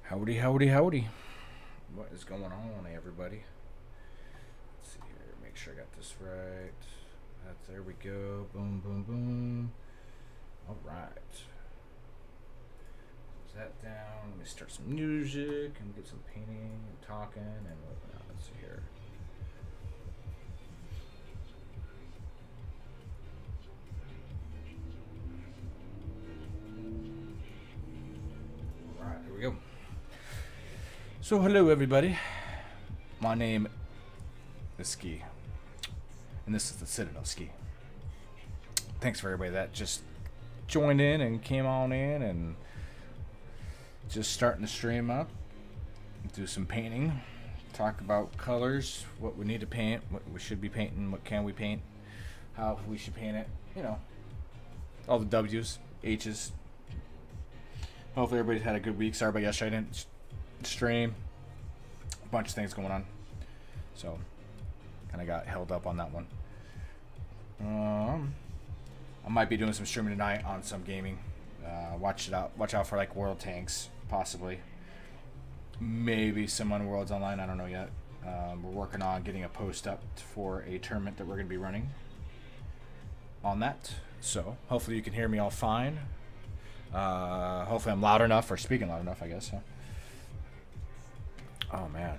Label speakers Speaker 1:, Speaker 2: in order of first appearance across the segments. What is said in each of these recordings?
Speaker 1: Howdy, howdy, howdy. What is going on, everybody? Let's see here. Make sure I got this right. There we go. Boom, boom, boom. All right. Close that down. Let me start some music and get some painting and talking and whatnot. Let's see here. All right, here we go. So hello everybody, my name is Ski, and this is the Citadel Ski. Thanks for everybody that just joined in and came on in and just starting the stream up, do some painting, talk about colors, what we need to paint, what we should be painting, what can we paint, how we should paint it, you know, all the W's, H's. Hopefully everybody's had a good week. Sorry about yesterday, I didn't stream. A bunch of things going on, so kind of got held up on that one. I might be doing some streaming tonight on some gaming. Watch out for like World Tanks, possibly. Maybe some Unworlds online. I don't know yet. We're working on getting a post up for a tournament that we're going to be running on that. So hopefully you can hear me all fine. Hopefully I'm loud enough or speaking loud enough, I guess. Huh? Oh man,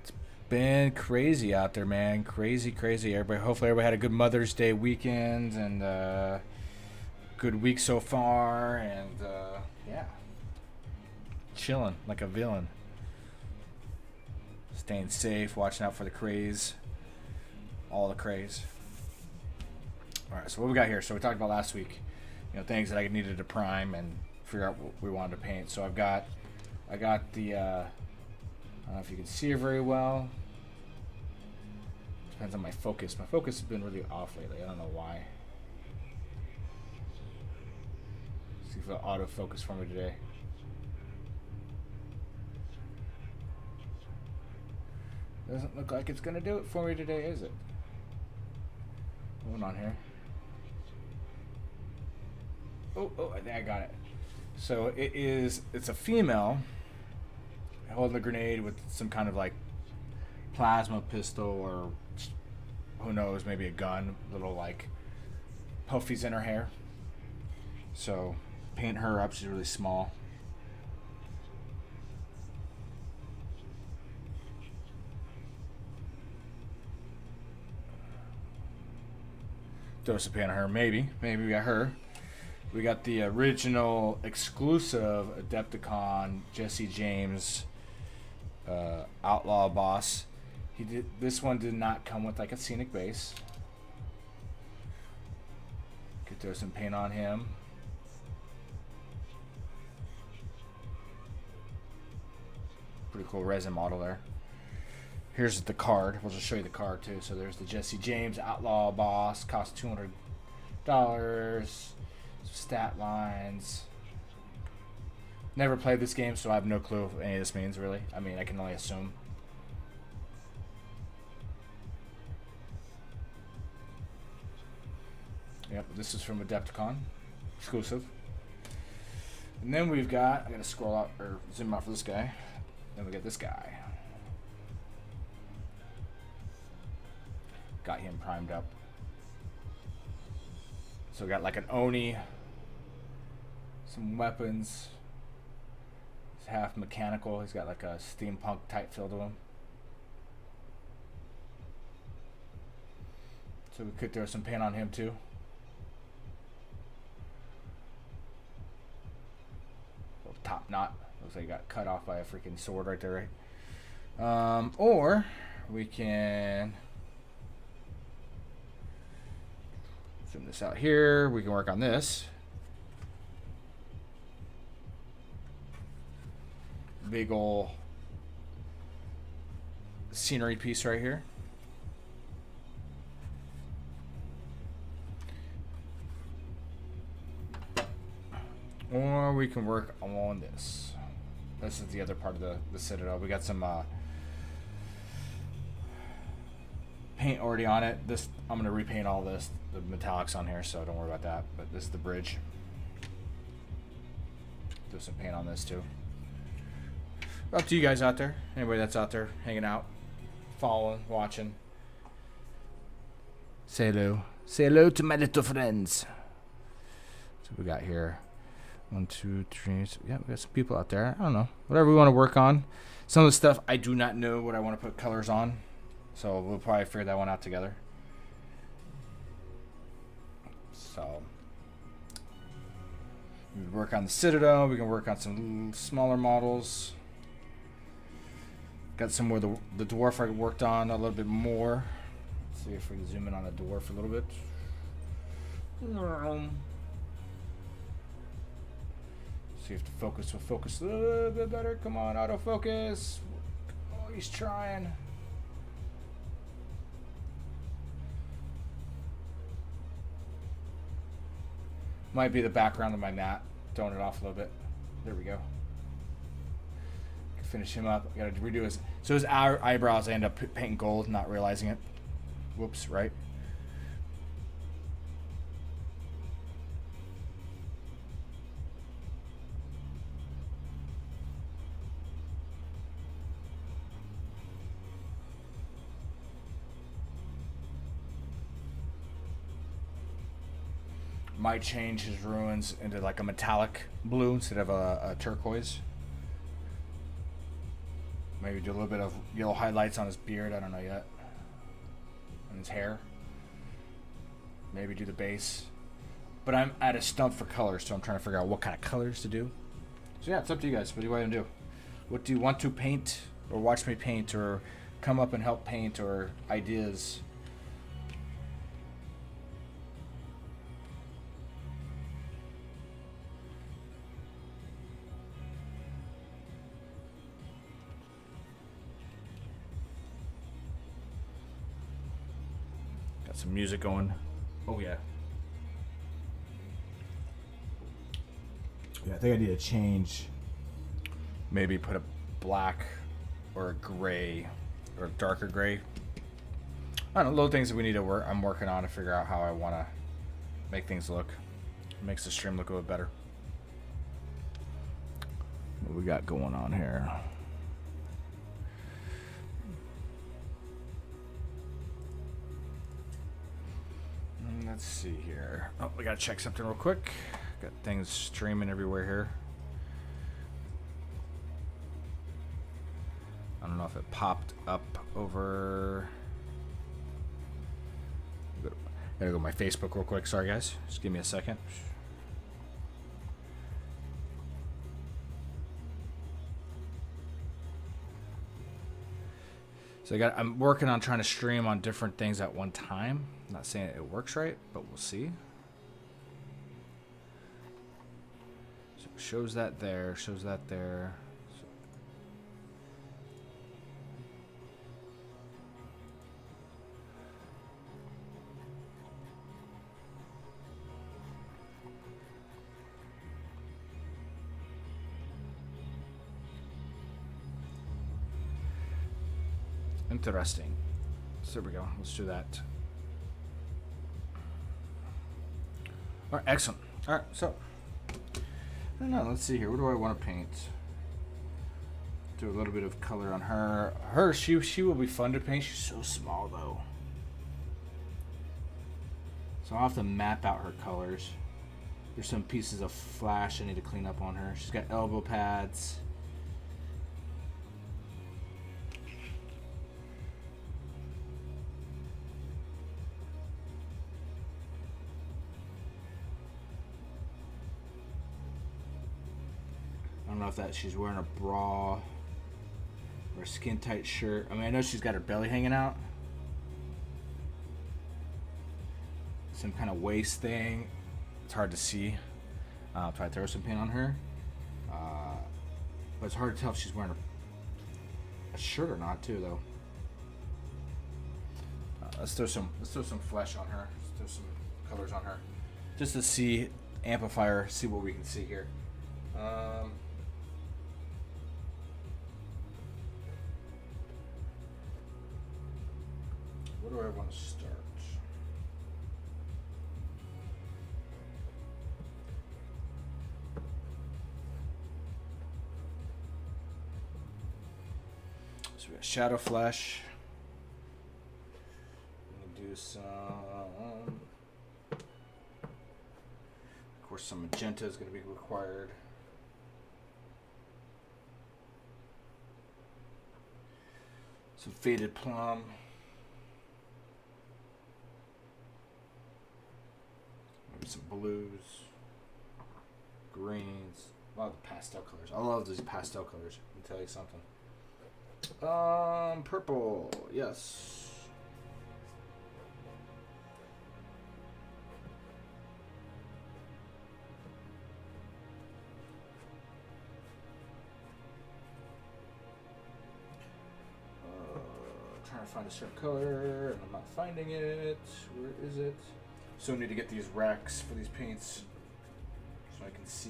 Speaker 1: it's been crazy out there, man. Crazy. Hopefully everybody had a good Mother's Day weekend and good week so far, and yeah, chilling like a villain, staying safe, watching out for the craze, all the craze. All right, so what we got here? So we talked about last week, you know, things that I needed to prime and figure out what we wanted to paint. So I got the, I don't know if you can see it very well. Depends on my focus. My focus has been really off lately. I don't know why. See if it'll autofocus for me today. Doesn't look like it's going to do it for me today, is it? What's going on here? Oh, I think I got it. So it's a female holding a grenade with some kind of like plasma pistol or who knows, maybe a gun, little like puffies in her hair. So paint her up, she's really small. Throw some paint on her, maybe we got her. We got the original exclusive Adepticon Jesse James Outlaw Boss. This one did not come with like a scenic base. Could throw some paint on him. Pretty cool resin model there. Here's the card. We'll just show you the card too. So there's the Jesse James Outlaw Boss. Cost $200. Stat lines. Never played this game, so I have no clue what any of this means, really. I mean, I can only assume. Yep, this is from Adepticon. Exclusive. And then we've got, I gotta scroll out, or zoom out for this guy. Then we got this guy. Got him primed up. So we got like an Oni. Some weapons. He's half mechanical. He's got like a steampunk type feel to him. So we could throw some paint on him too. Little top knot. Looks like he got cut off by a freaking sword right there, right? Or we can zoom this out here. We can work on this. Big ol' scenery piece right here. Or we can work on this. This is the other part of the Citadel. We got some paint already on it. This I'm gonna repaint all this, the metallics on here, so don't worry about that. But this is the bridge. Do some paint on this too. Up to you guys out there. Anybody that's out there hanging out, following, watching. Say hello. Say hello to my little friends. So we got here. 1, 2, 3. So yeah, we got some people out there. I don't know. Whatever we want to work on. Some of the stuff I do not know what I want to put colors on. So we'll probably figure that one out together. So we work on the Citadel. We can work on some smaller models. Got some more the dwarf I worked on a little bit more. Let's see if we can zoom in on the dwarf a little bit. See if the focus will focus a little bit better. Come on, autofocus. Oh, he's trying. Might be the background of my mat. Throwing it off a little bit. There we go. Finish him up. I gotta redo his. So his eyebrows I end up painting gold, not realizing it. Whoops, right? Might change his ruins into like a metallic blue instead of a turquoise. Maybe do a little bit of yellow highlights on his beard. I don't know yet. And his hair. Maybe do the base. But I'm at a stump for colors, so I'm trying to figure out what kind of colors to do. So yeah, it's up to you guys. What do you want to do? What do you want to paint, or watch me paint, or come up and help paint, or ideas? Some music going. Oh yeah. Yeah, I think I need to change. Maybe put a black or a gray or a darker gray. I don't know, little things that we need to work. I'm working on to figure out how I want to make things look. It makes the stream look a little better. What we got going on here? Let's see here. Oh, we gotta check something real quick. Got things streaming everywhere here. I don't know if it popped up over. Gotta go to my Facebook real quick. Sorry, guys. Just give me a second. So I'm working on trying to stream on different things at one time. I'm not saying it works right, but we'll see. So it shows that there, shows that there. Interesting. So there we go. Let's do that. All right, excellent. All right, so I don't know. Let's see here. What do I want to paint? Do a little bit of color on her. She will be fun to paint. She's so small though. So I'll have to map out her colors. There's some pieces of flash I need to clean up on her. She's got elbow pads. I don't know if that she's wearing a bra or a skin tight shirt. I mean, I know she's got her belly hanging out. Some kind of waist thing. It's hard to see. I'll try to throw some paint on her. But it's hard to tell if she's wearing a shirt or not, too, though. Let's throw some flesh on her. Let's throw some colors on her, just to see, amplify her, see what we can see here. Where do I want to start? So we got Shadow Flash. I'm gonna do some. Of course, some magenta is going to be required. Some Faded Plum. Maybe some blues. Greens. A lot of the pastel colors. I love these pastel colors. Let me tell you something. Purple. Yes. Trying to find a certain color, and I'm not finding it. Where is it? So I need to get these racks for these paints so I can see.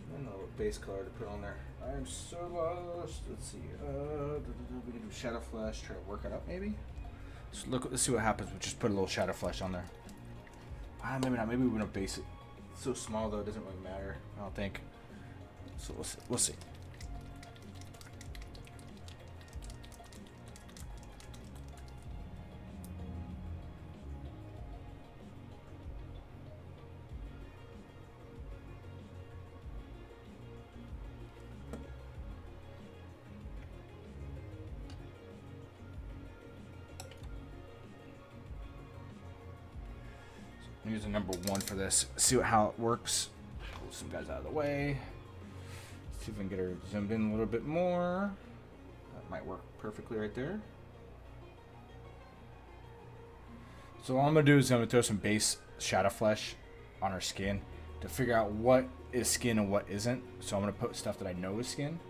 Speaker 1: I don't know what base color to put on there. I am so lost. Let's see. We can do Shadow Flash. Try to work it up, maybe. Let's see what happens. We just put a little Shadow Flash on there. Maybe not. Maybe we're gonna base it. It's so small though, it doesn't really matter. I don't think. So we'll see. I'm using number 1 for this. See how it works. Pull some guys out of the way. See if we can get her zoomed in a little bit more. That might work perfectly right there. So all I'm gonna do is I'm gonna throw some base Shadow Flash on her skin to figure out what is skin and what isn't. So I'm gonna put stuff that I know is skin.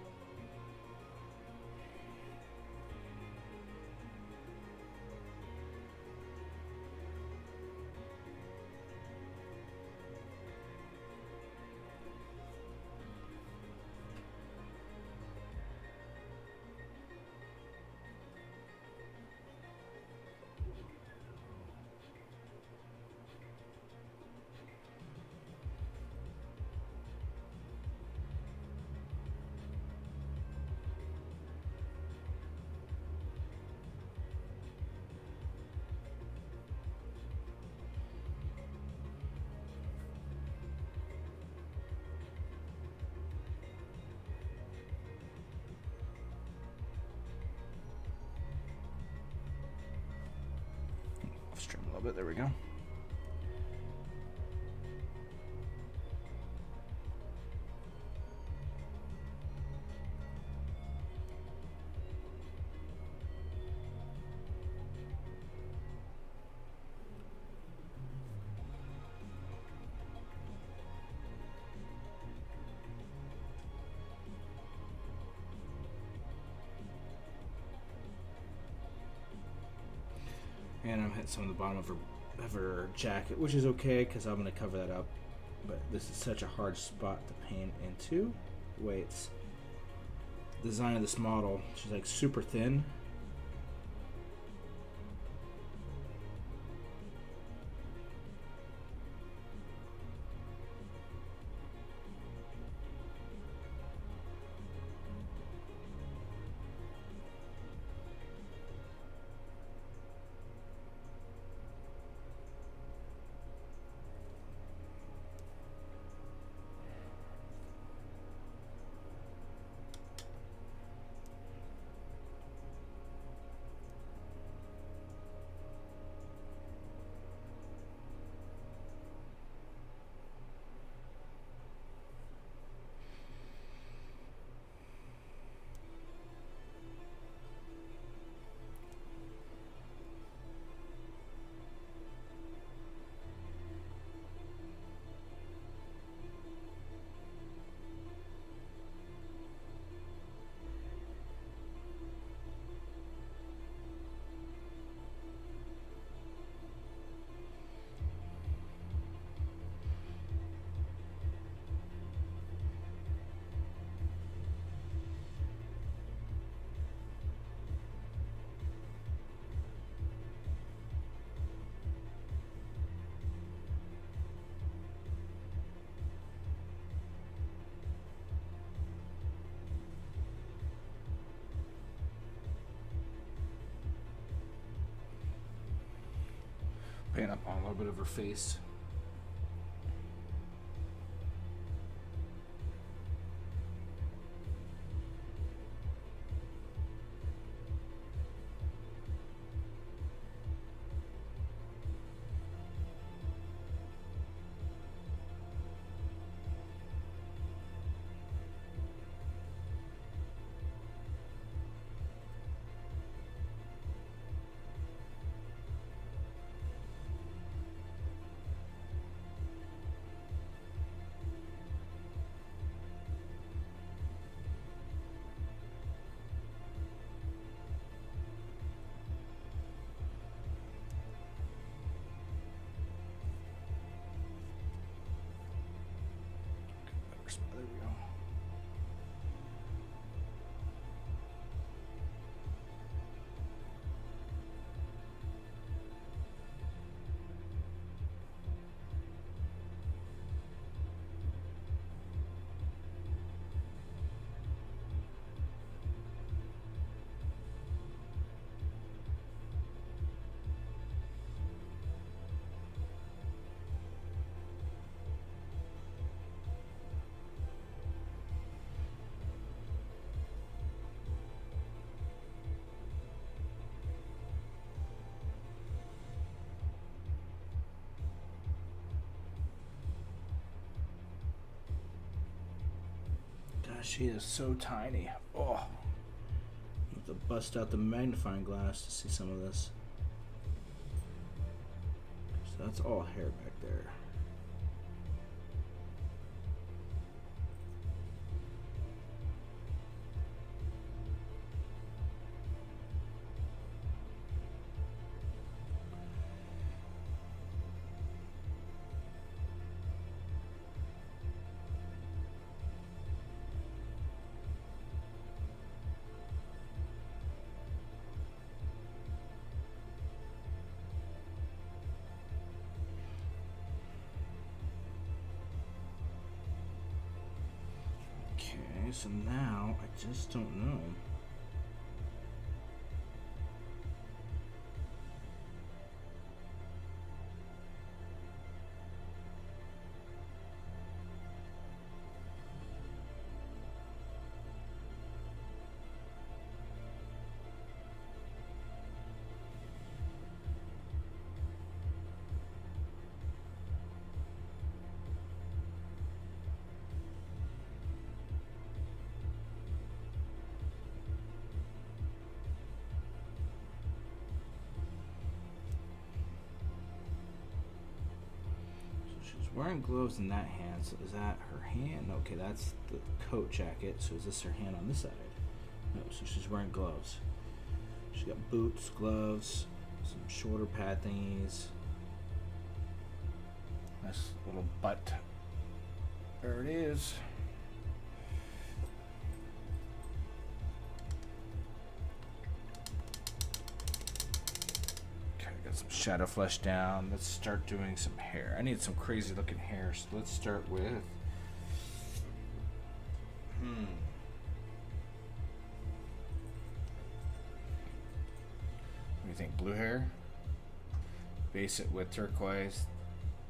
Speaker 1: Stream a little bit. There we go. And I'm hitting some of the bottom of her jacket, which is okay because I'm going to cover that up. But this is such a hard spot to paint into. The way it's design of this model, she's like super thin. Paint up on a little bit of her face. There we go. She is so tiny. Oh. I have to bust out the magnifying glass to see some of this. So that's all hair back there. Okay, so now I just don't know. Wearing gloves in that hand, so is that her hand? Okay, that's the coat jacket, so is this her hand on this side? No, so she's wearing gloves. She's got boots, gloves, some shoulder pad thingies. Nice little butt. There it is. Some shadow flesh down. Let's start doing some hair. I need some crazy looking hair, so let's start with what do you think? Blue hair, base it with turquoise,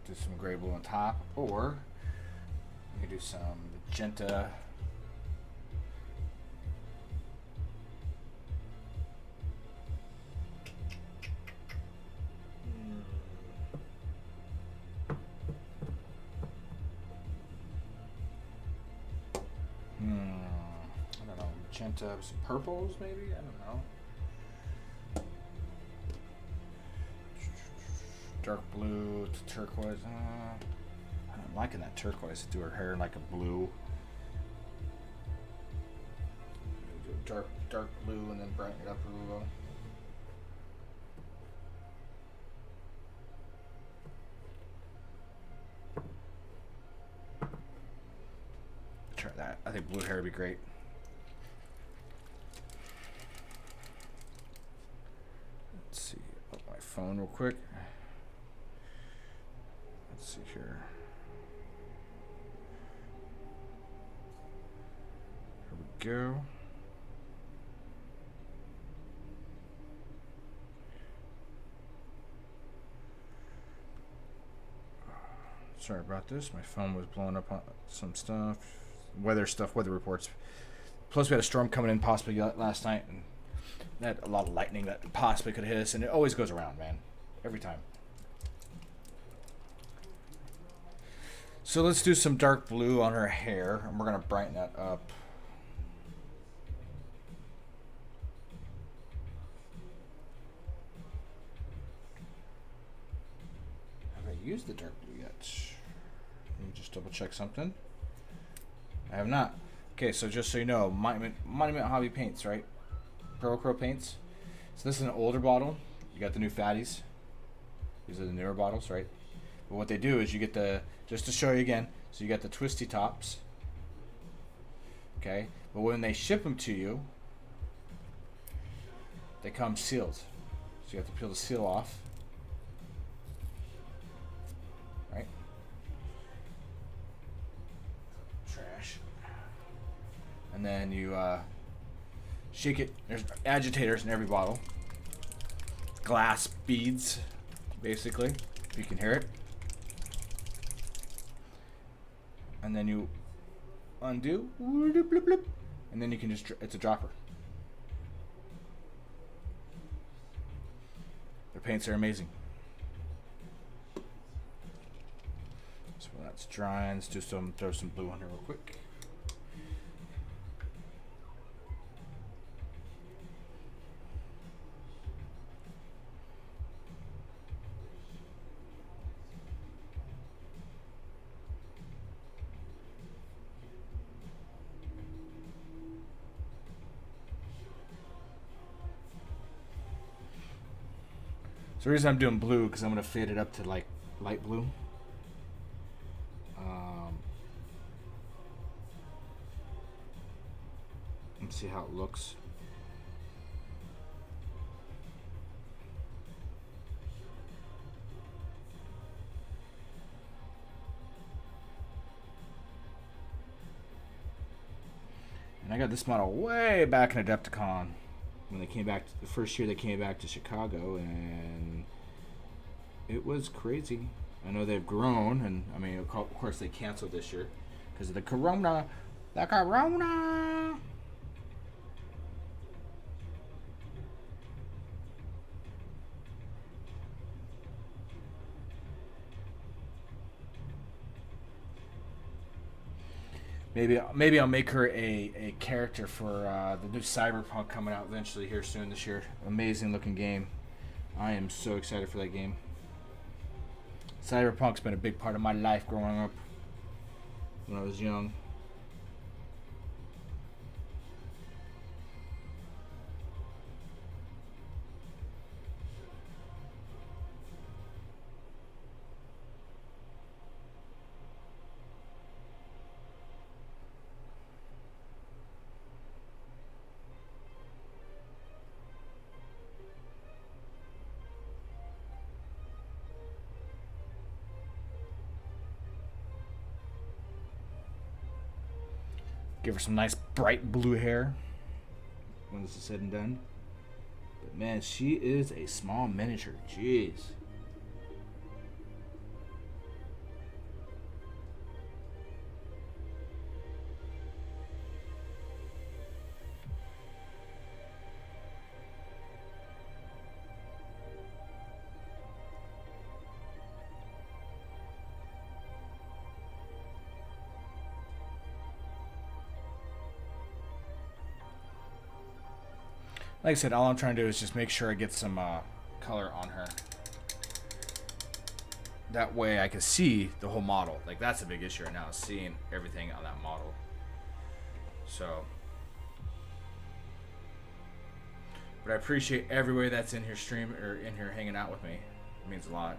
Speaker 1: do some gray blue on top, or we can do some magenta. Some purples, maybe? I don't know. Dark blue to turquoise. I'm liking that turquoise to do her hair like a blue. Do dark blue and then brighten it up a little. Try that. I think blue hair would be great. Phone real quick. Let's see here. Here we go. Sorry about this. My phone was blowing up on some stuff. Weather reports. Plus, we had a storm coming in possibly last night, and had a lot of lightning that possibly could hit us, and it always goes around, man. Every time. So let's do some dark blue on her hair, and we're going to brighten that up. Have I used the dark blue yet? Let me just double check something. I have not. Okay, so just so you know, Monument Hobby Paints, right? Pro Paints. So this is an older bottle. You got the new fatties. These are the newer bottles, right? But what they do is you get the, just to show you again, so you got the twisty tops. Okay, but when they ship them to you, they come sealed. So you have to peel the seal off. Right? Trash. And then you shake it. There's agitators in every bottle. Glass beads, basically, if you can hear it. And then you undo, and then you can just, it's a dropper. Their paints are amazing. So when that's drying, let's do throw some blue on here real quick. So the reason I'm doing blue, because I'm going to fade it up to like light blue. Let's see how it looks. And I got this model way back in Adepticon. When they came back, the first year they came back to Chicago, and it was crazy. I know they've grown, and I mean, of course, they canceled this year because of the Corona. The Corona. Maybe I'll make her a character for the new Cyberpunk coming out eventually here soon this year. Amazing looking game. I am so excited for that game. Cyberpunk's been a big part of my life growing up when I was young. Give her some nice bright blue hair when this is said and done. But man, she is a small miniature. Jeez. Like I said, all I'm trying to do is just make sure I get some color on her. That way I can see the whole model. Like, that's a big issue right now, is seeing everything on that model. So, but I appreciate everybody that's in here or in here hanging out with me. It means a lot.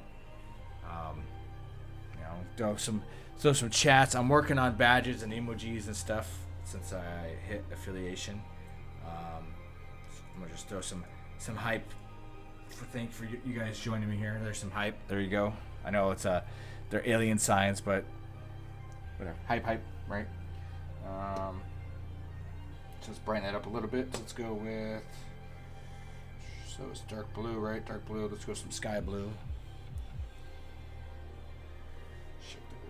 Speaker 1: You know, do some chats. I'm working on badges and emojis and stuff since I hit affiliation. I'm gonna just throw some hype for you guys joining me here. There's some hype. There you go. I know it's they're alien signs, but whatever. Hype, right? So let's brighten that up a little bit. Let's go with, so it's dark blue, right? Dark blue. Let's go some sky blue. Shake the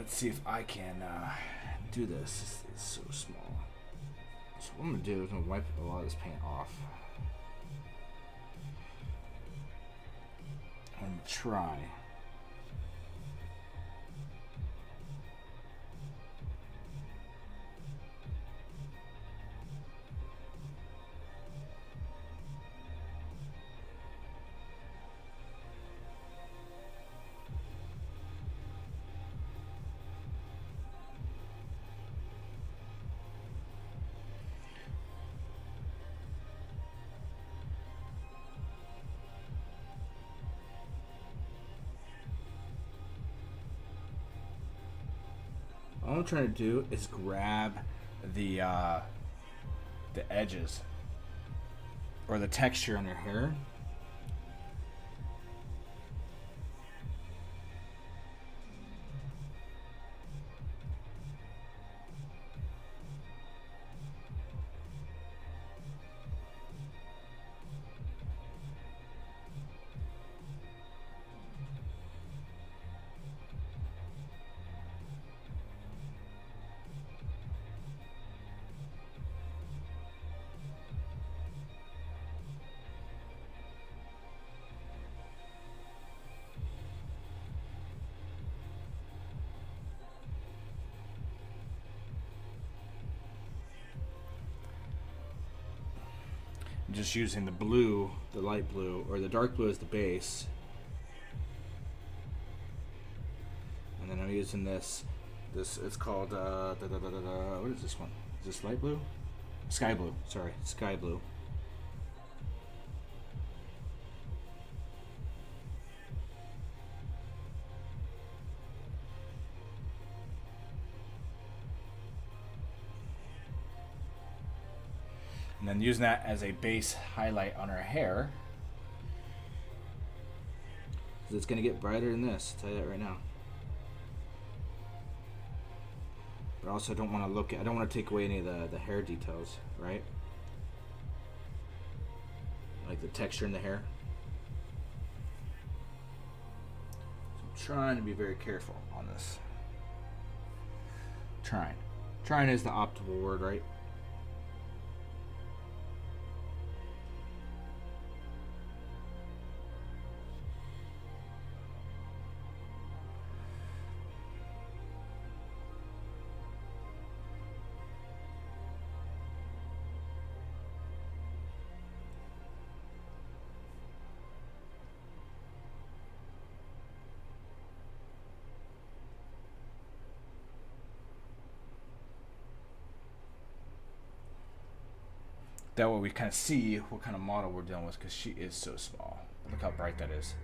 Speaker 1: let's see if I can do this. It's so small. So what I'm gonna do is I'm gonna wipe a lot of this paint off. I'm gonna try. All I'm trying to do is grab the edges or the texture on your hair. Just using the blue, the light blue, or the dark blue as the base. And then I'm using this it's called, what is this one? Is this light blue? Sky blue, sorry, sky blue. And then using that as a base highlight on her hair. Because it's going to get brighter than this, I'll tell you that right now. But also I don't want to take away any of the hair details, right? Like the texture in the hair. So I'm trying to be very careful on this. Trying. Trying is the optimal word, right? That way we kind of see what kind of model we're dealing with, because she is so small. Look how bright that is.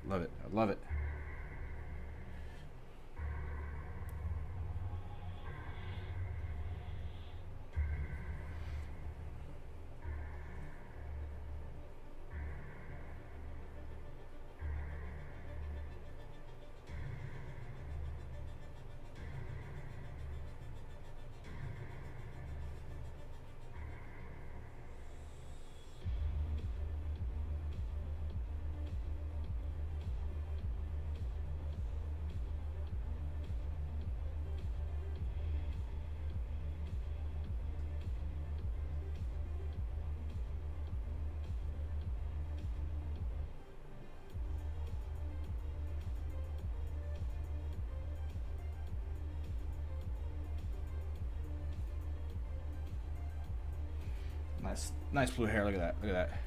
Speaker 1: Love it. I love it. Nice blue hair. Look at that. Look at that.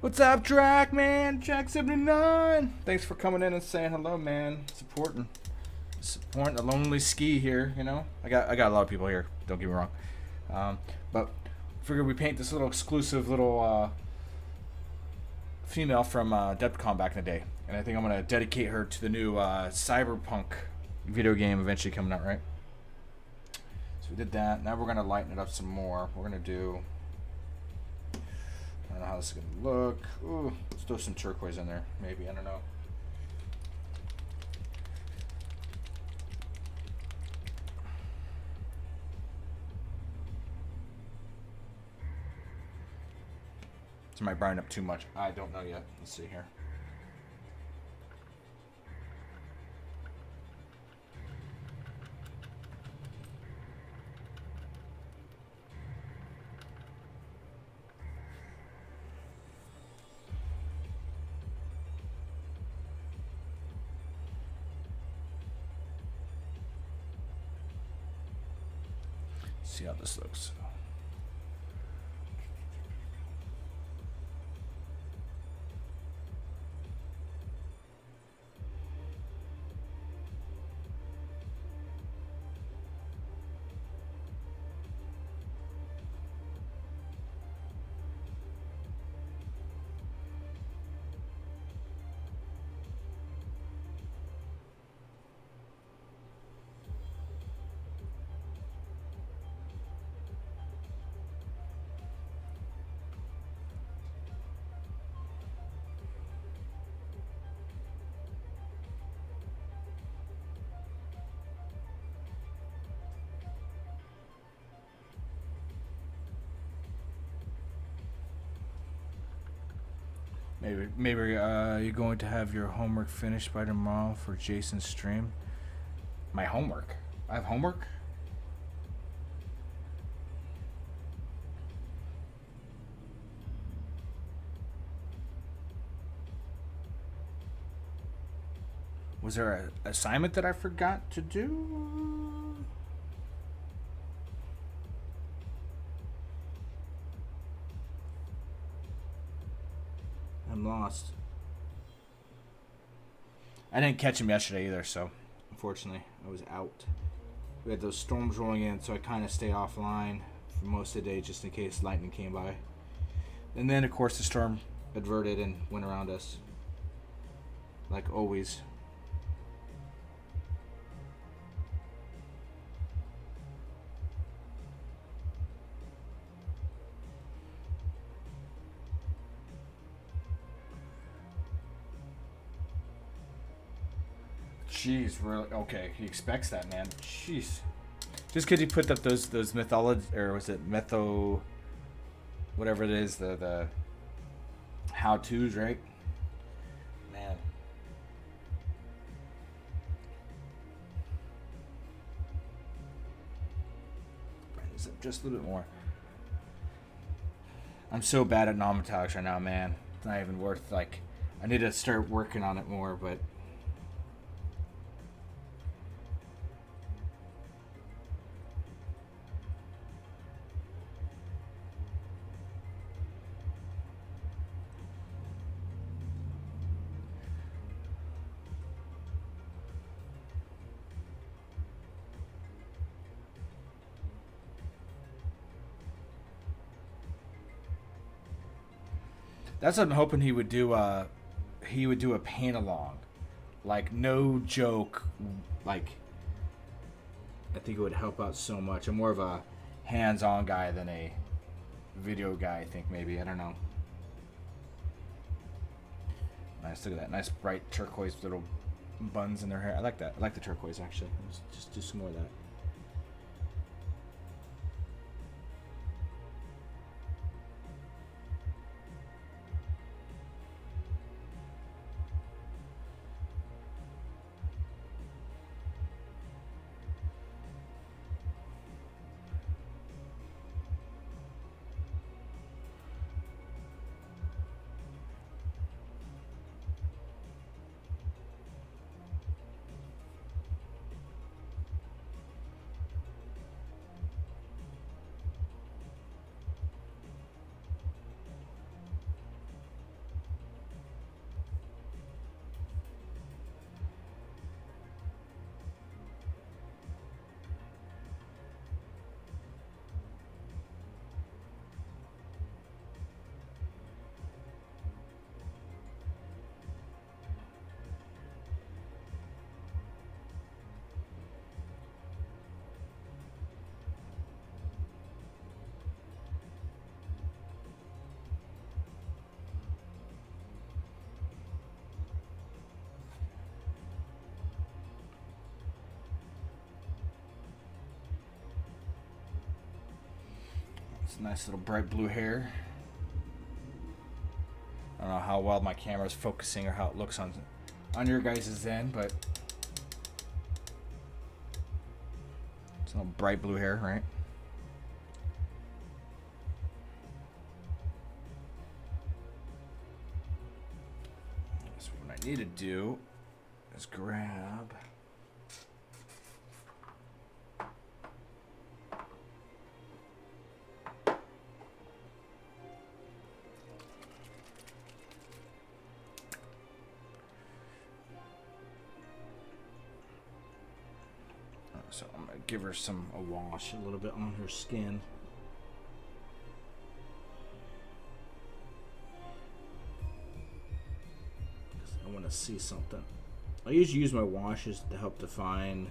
Speaker 1: What's up, Drac, man? Jack79. Thanks for coming in and saying hello, man. Supporting the lonely ski here, you know. I got a lot of people here. Don't get me wrong. But figured we paint this little exclusive little female from Depcon back in the day, and I think I'm gonna dedicate her to the new Cyberpunk video game eventually coming out, right? So we did that. Now we're gonna lighten it up some more. We're gonna do. I don't know how this is gonna look. Ooh, let's throw some turquoise in there, maybe. I don't know. This might brighten up too much. I don't know yet. Let's see here. See how this looks. Maybe you're going to have your homework finished by tomorrow for Jason's stream. My homework? I have homework? Was there an assignment that I forgot to do? I'm lost. I didn't catch him yesterday either, so unfortunately I was out. We had those storms rolling in, so I kind of stayed offline for most of the day just in case lightning came by. And then, of course, the storm adverted and went around us, like always. Jeez, really? Okay, he expects that, man. Jeez. Just because he put up those mythology, or was it metho, whatever it is, the how-tos, right? Man. Just a little bit more. I'm so bad at non-metallics right now, man. It's not even worth, like, I need to start working on it more, but that's what I'm hoping he would do. He would do a paint along, like no joke. Like I think it would help out so much. I'm more of a hands-on guy than a video guy. I think maybe, I don't know. Nice, look at that nice bright turquoise little buns in their hair. I like that. I like the turquoise actually. Let's just do some more of that. It's a nice little bright blue hair. I don't know how well my camera's focusing or how it looks on your guys' end, but it's a little bright blue hair, right? So what I need to do is grab give her a wash a little bit on her skin. I want to see something. I usually use my washes to help define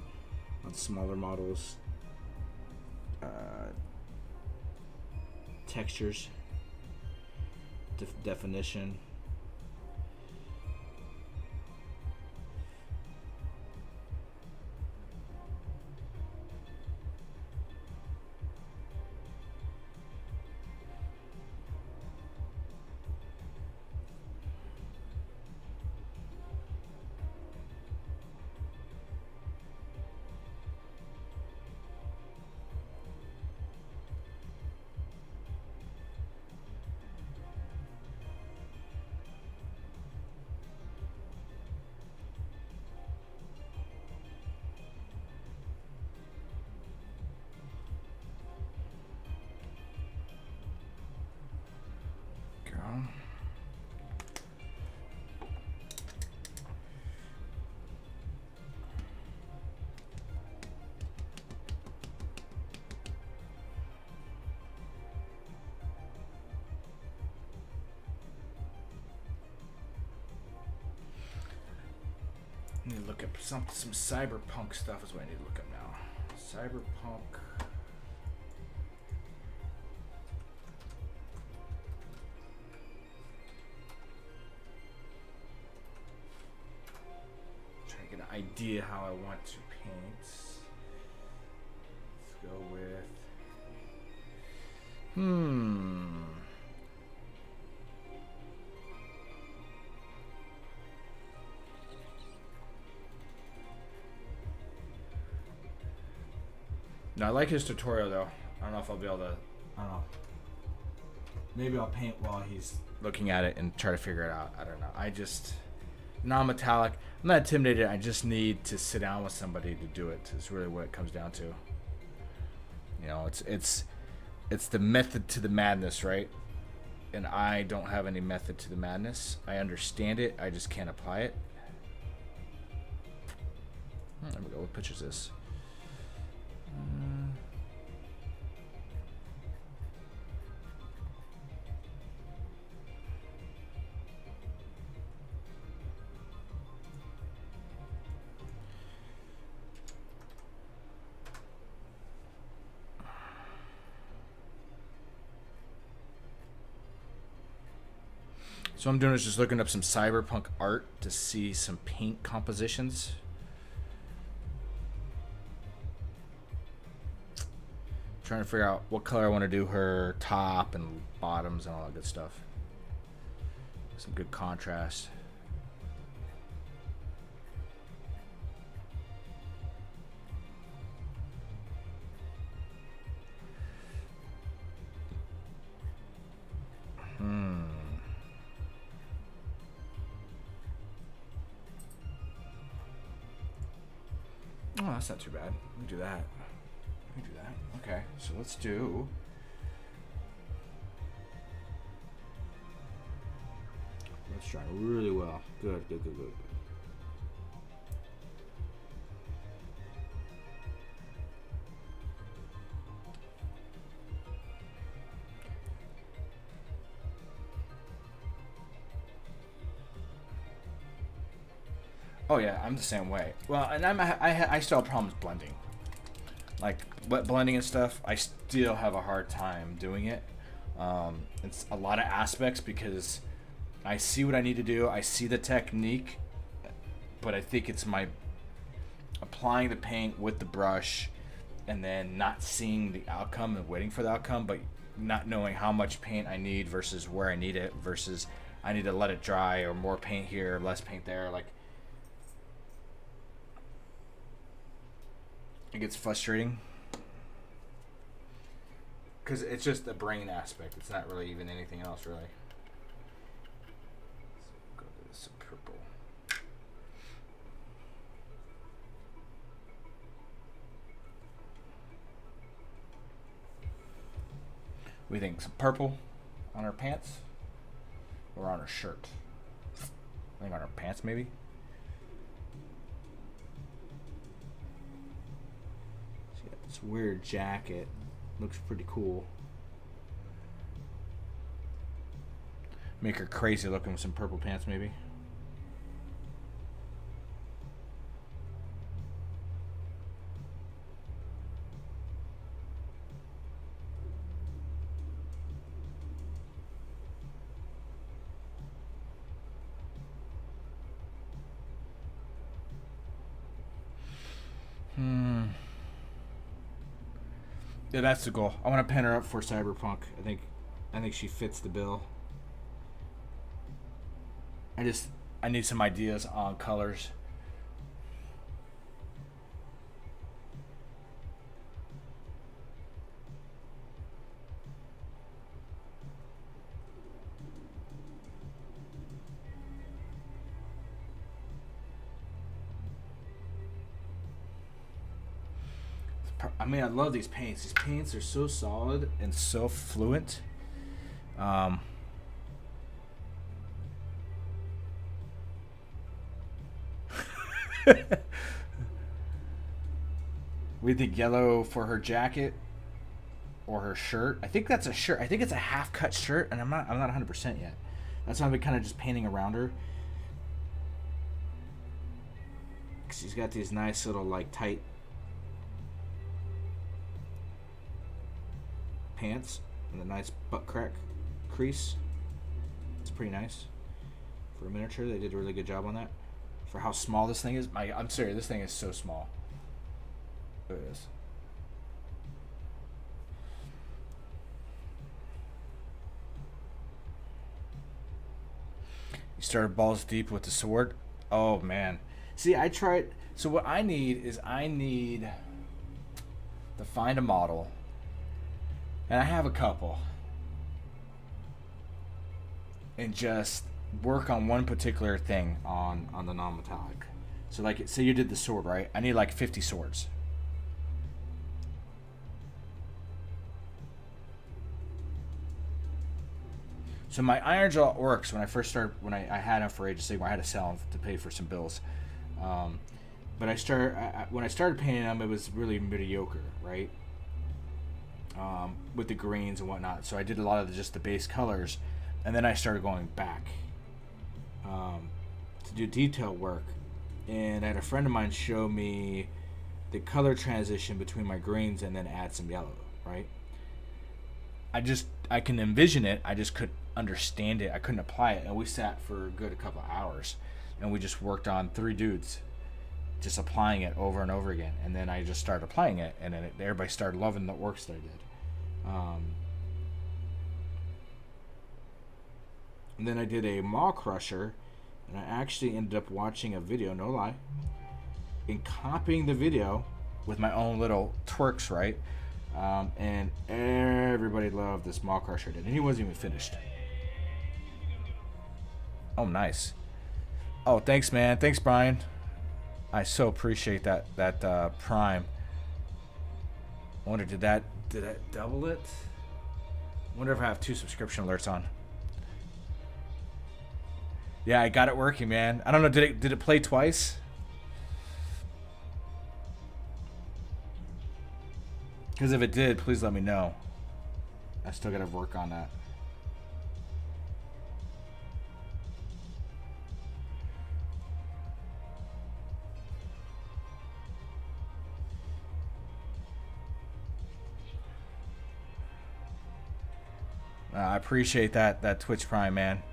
Speaker 1: on smaller models textures, definition. I need to look up some cyberpunk stuff is what I need to look up now. Cyberpunk. Trying to get an idea how I want to paint. Let's go with. No, I like his tutorial though. I don't know if I'll be able to. I don't know. Maybe I'll paint while he's looking at it and try to figure it out. I don't know. I just non-metallic. I'm not intimidated. I just need to sit down with somebody to do it. It's really what it comes down to. You know, it's the method to the madness, right? And I don't have any method to the madness. I understand it. I just can't apply it. There we go. What picture is this? So I'm doing is just looking up some cyberpunk art to see some paint compositions. Trying to figure out what color I want to do her top and bottoms and all that good stuff. Some good contrast. Oh, that's not too bad. We can do that. We can do that. Okay, so let's do. Let's try really well. Good, good, good, good. Oh yeah, I'm the same way. Well, and I still have problems blending. Like wet blending and stuff, I still have a hard time doing it. It's a lot of aspects because I see what I need to do. I see the technique, but I think it's my applying the paint with the brush and then not seeing the outcome and waiting for the outcome, but not knowing how much paint I need versus where I need it versus I need to let it dry or more paint here, less paint there. Like, it gets frustrating because it's just the brain aspect. It's not really even anything else, really. Let's go to some purple. We think some purple on our pants or on our shirt. I think on our pants, maybe. This weird jacket. Looks pretty cool. Make her crazy looking with some purple pants, maybe. Yeah, that's the goal. I want to pin her up for Cyberpunk. I think she fits the bill. I need some ideas on colors. I mean, I love these paints. These paints are so solid and so fluent. We think yellow for her jacket or her shirt. I think that's a shirt. I think it's a half cut shirt, and I'm not 100% yet. That's why I've been kind of just painting around her. She's got these nice little like tight pants and a nice butt crack crease. It's pretty nice for a miniature. They did a really good job on that for how small this thing is. I'm serious, this thing is so small. There it is. You started balls deep with the sword. Oh man, see, I tried. So what I need to find a model, and I have a couple, and just work on one particular thing on the non-metallic. So like, say you did the sword, right? I need like 50 swords. So my Iron Jaw orcs, when I first started, when I had them for Age of Sigmar, I had to sell them to pay for some bills. But when I started painting them, it was really mediocre, right? With the greens and whatnot. So I did a lot of just the base colors, and then I started going back to do detail work. And I had a friend of mine show me the color transition between my greens and then add some yellow, right? I can envision it. I just couldn't understand it. I couldn't apply it. And we sat for a good couple of hours, and we just worked on 3 dudes, just applying it over and over again. And then I just started applying it, and then everybody started loving the works that I did. And then I did a Maw Crusher, and I actually ended up watching a video, no lie, and copying the video with my own little twerks, right? And everybody loved this Maw Crusher did, and he wasn't even finished. Oh, nice. Oh, thanks, man. Thanks, Brian. I so appreciate that Prime. I wonder, did that double it? I wonder if I have 2 subscription alerts on. Yeah, I got it working, man. I don't know, did it play twice? Because if it did, please let me know. I still gotta work on that. I appreciate that Twitch Prime, man.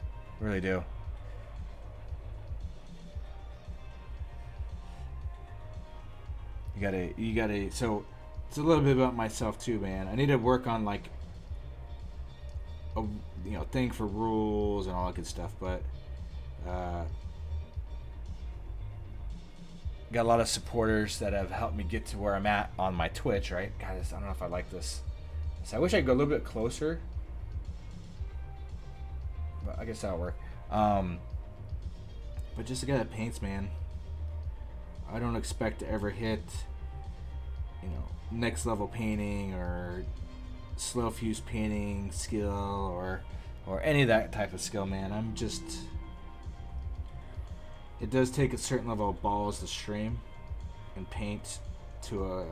Speaker 1: Really do. You gotta. So it's a little bit about myself too, man. I need to work on like a thing for rules and all that good stuff, but got a lot of supporters that have helped me get to where I'm at on my Twitch, right? God, I don't know if I like this. So I wish I could go a little bit closer, but I guess that'll work. But just a guy that paints, man. I don't expect to ever hit, next level painting or slow fuse painting skill or any of that type of skill, man. I'm just. It does take a certain level of balls to stream and paint to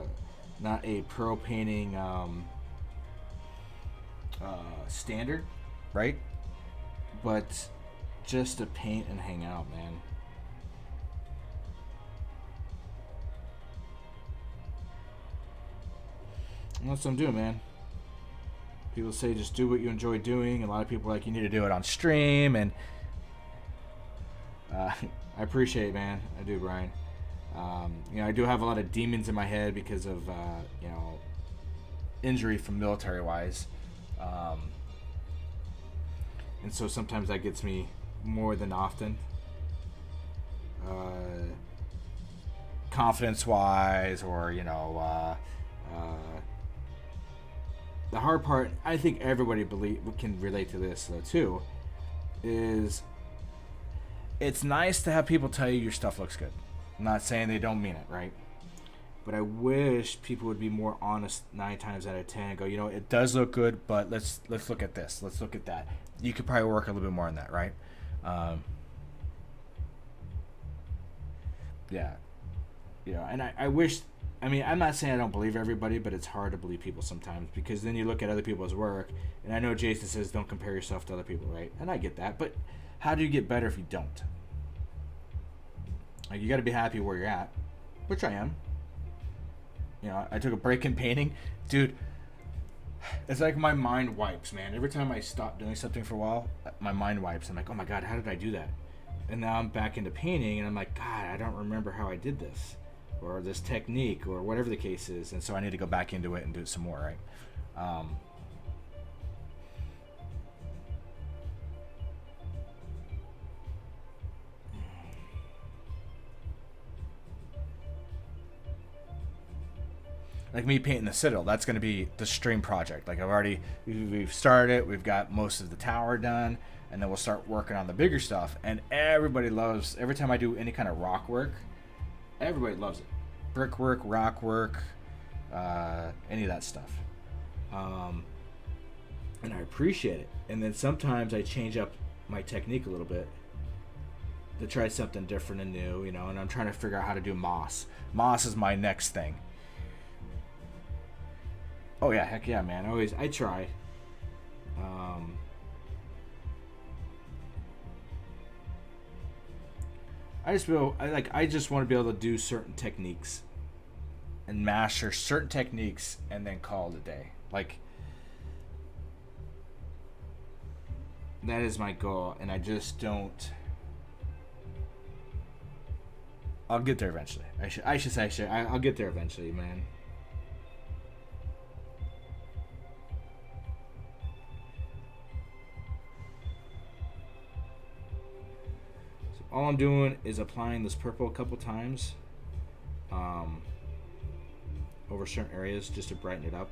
Speaker 1: not a pro painting standard, right? But just to paint and hang out, man. And that's what I'm doing, man. People say just do what you enjoy doing. A lot of people are like, you need to do it on stream, and I appreciate it, man. I do, Brian. I do have a lot of demons in my head because of injury from military-wise, and so sometimes that gets me more than often. Confidence-wise, or the hard part, I think everybody can relate to this though too, is it's nice to have people tell you your stuff looks good. I'm not saying they don't mean it, right? But I wish people would be more honest 9 times out of 10 and go, it does look good, but let's look at this. Let's look at that. You could probably work a little bit more on that, right? Yeah. And I wish, I'm not saying I don't believe everybody, but it's hard to believe people sometimes because then you look at other people's work, and I know Jason says don't compare yourself to other people, right? And I get that, but how do you get better if you don't? Like, you got to be happy where you're at, which I am. I took a break in painting. Dude, it's like my mind wipes, man. Every time I stop doing something for a while, my mind wipes. I'm like, oh my God, how did I do that? And now I'm back into painting, and I'm like, God, I don't remember how I did this, or this technique, or whatever the case is. And so I need to go back into it and do it some more, right? Like me painting the Citadel, that's going to be the stream project. Like we've started it, we've got most of the tower done, and then we'll start working on the bigger stuff. And everybody loves, every time I do any kind of rock work, everybody loves it. Brickwork, rock work, any of that stuff. And I appreciate it. And then sometimes I change up my technique a little bit to try something different and new, and I'm trying to figure out how to do moss. Moss is my next thing. Oh yeah, heck yeah, man. I try. I just want to be able to do certain techniques and master certain techniques and then call it a day. Like, that is my goal, and I just don't. I'll get there eventually. I should say I'll get there eventually, man. All I'm doing is applying this purple a couple times over certain areas just to brighten it up.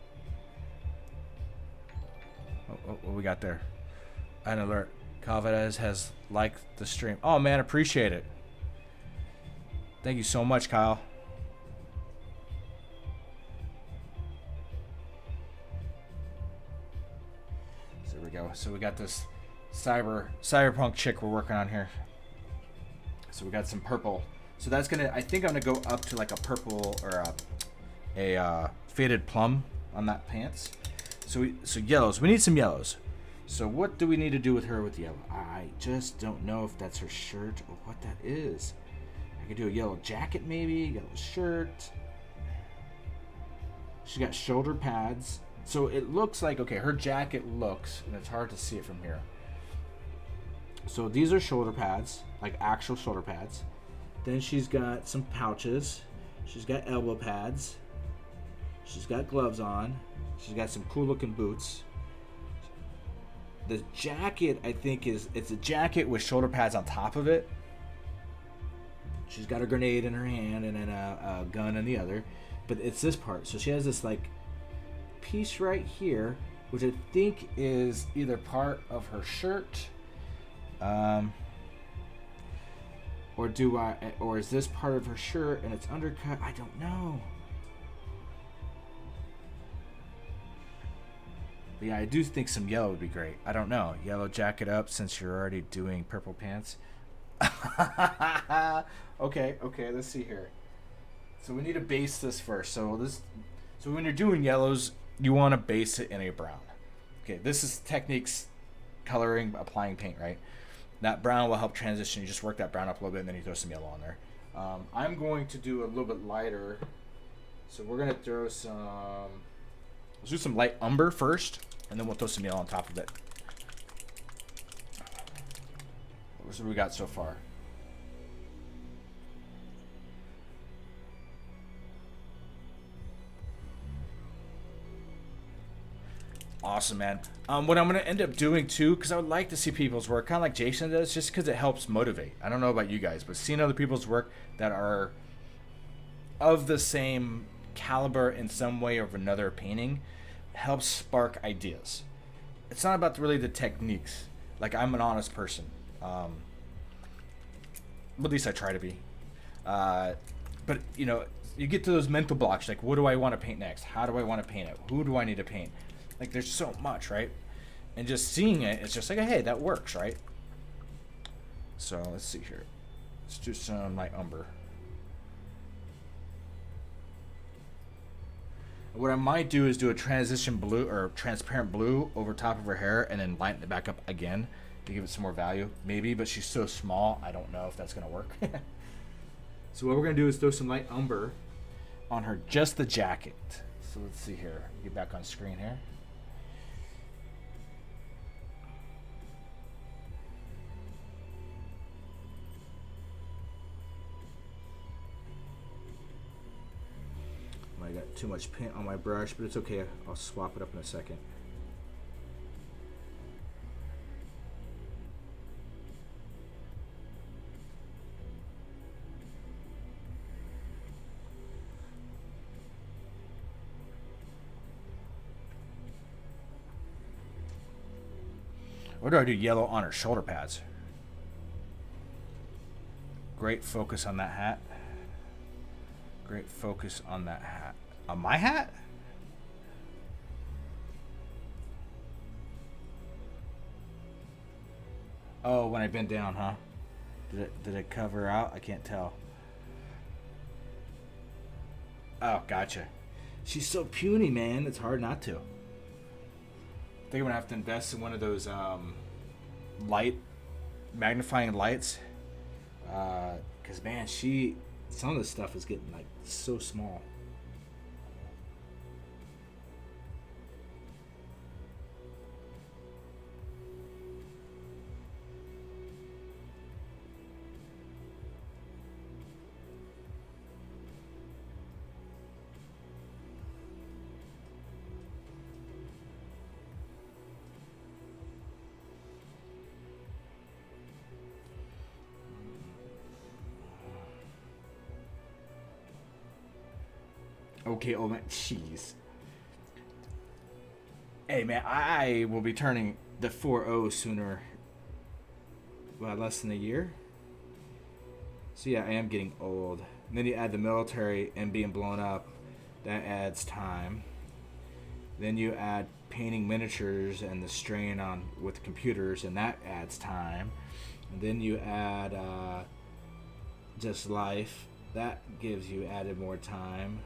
Speaker 1: What we got there? An alert. Calvez has liked the stream. Oh man, appreciate it. Thank you so much, Kyle. So there we go. So we got this cyberpunk chick we're working on here. So we got some purple. So that's gonna. I think I'm gonna go up to like a purple or a faded plum on that pants. So yellows. We need some yellows. So what do we need to do with her with yellow? I just don't know if that's her shirt or what that is. I could do a yellow jacket maybe, yellow shirt. She's got shoulder pads. So it looks like, okay, her jacket looks, and it's hard to see it from here. So these are shoulder pads, like actual shoulder pads. Then she's got some pouches. She's got elbow pads. She's got gloves on. She's got some cool looking boots. The jacket, I think, it's a jacket with shoulder pads on top of it. She's got a grenade in her hand and then a gun in the other. But it's this part. So she has this like piece right here, which I think is either part of her shirt. Or is this part of her shirt and it's undercut? I don't know. But yeah, I do think some yellow would be great. I don't know. Yellow jacket up since you're already doing purple pants. Okay, let's see here. So we need to base this first. So So when you're doing yellows, you want to base it in a brown. Okay, this is techniques, coloring, applying paint, right? That brown will help transition. You just work that brown up a little bit, and then you throw some yellow on there. I'm going to do a little bit lighter. So we're going to throw some... Let's do some light umber first, and then we'll throw some yellow on top of it. What we got so far? Awesome, man. What I'm going to end up doing, too, because I would like to see people's work, kind of like Jason does, just because it helps motivate. I don't know about you guys, but seeing other people's work that are of the same caliber in some way or another painting helps spark ideas. It's not about really the techniques. Like, I'm an honest person. At least I try to be. But, you know, you get to those mental blocks, like, what do I want to paint next? How do I want to paint it? Who do I need to paint? Like, there's so much, right? And just seeing it, it's just like, hey, that works, right? So, let's see here. Let's do some light umber. What I might do is do a transition blue or transparent blue over top of her hair and then lighten it back up again to give it some more value. Maybe, but she's so small, I don't know if that's going to work. So what we're going to do is throw some light umber on her, just the jacket. So let's see here. Get back on screen here. I got too much paint on my brush, but it's okay. I'll swap it up in a second. Or do I do yellow on her shoulder pads? Great focus on that hat. Great focus on that hat. On my hat? Oh, when I bend down, huh? Did it cover out? I can't tell. Oh, gotcha. She's so puny, man. It's hard not to. I think I'm gonna have to invest in one of those light magnifying lights. Cause man, some of this stuff is getting like so small. Okay, oh man, jeez. Hey man, I will be turning the 4-0 sooner. Well, less than a year. So yeah, I am getting old. And then you add the military and being blown up. That adds time. Then you add painting miniatures and the strain on with computers, and that adds time. And then you add just life. That gives you added more time.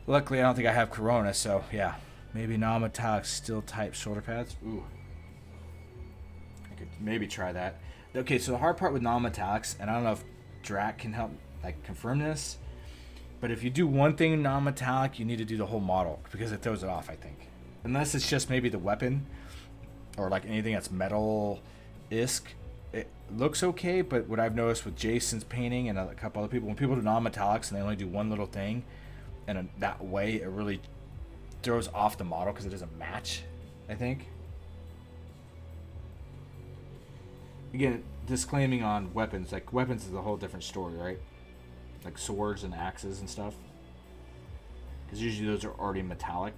Speaker 1: Luckily, I don't think I have Corona, so yeah. Maybe non-metallic steel type shoulder pads. Ooh. I could maybe try that. Okay, so the hard part with non-metallics, and I don't know if Drac can help like confirm this, but if you do one thing non-metallic, you need to do the whole model because it throws it off, I think. Unless it's just maybe the weapon or like anything that's metal-isk. It looks okay, but what I've noticed with Jason's painting and a couple other people, when people do non-metallics and they only do one little thing, and that way it really throws off the model because it doesn't match, I think. Again, disclaiming on weapons. Like, weapons is a whole different story, right? Like swords and axes and stuff. Because usually those are already metallic.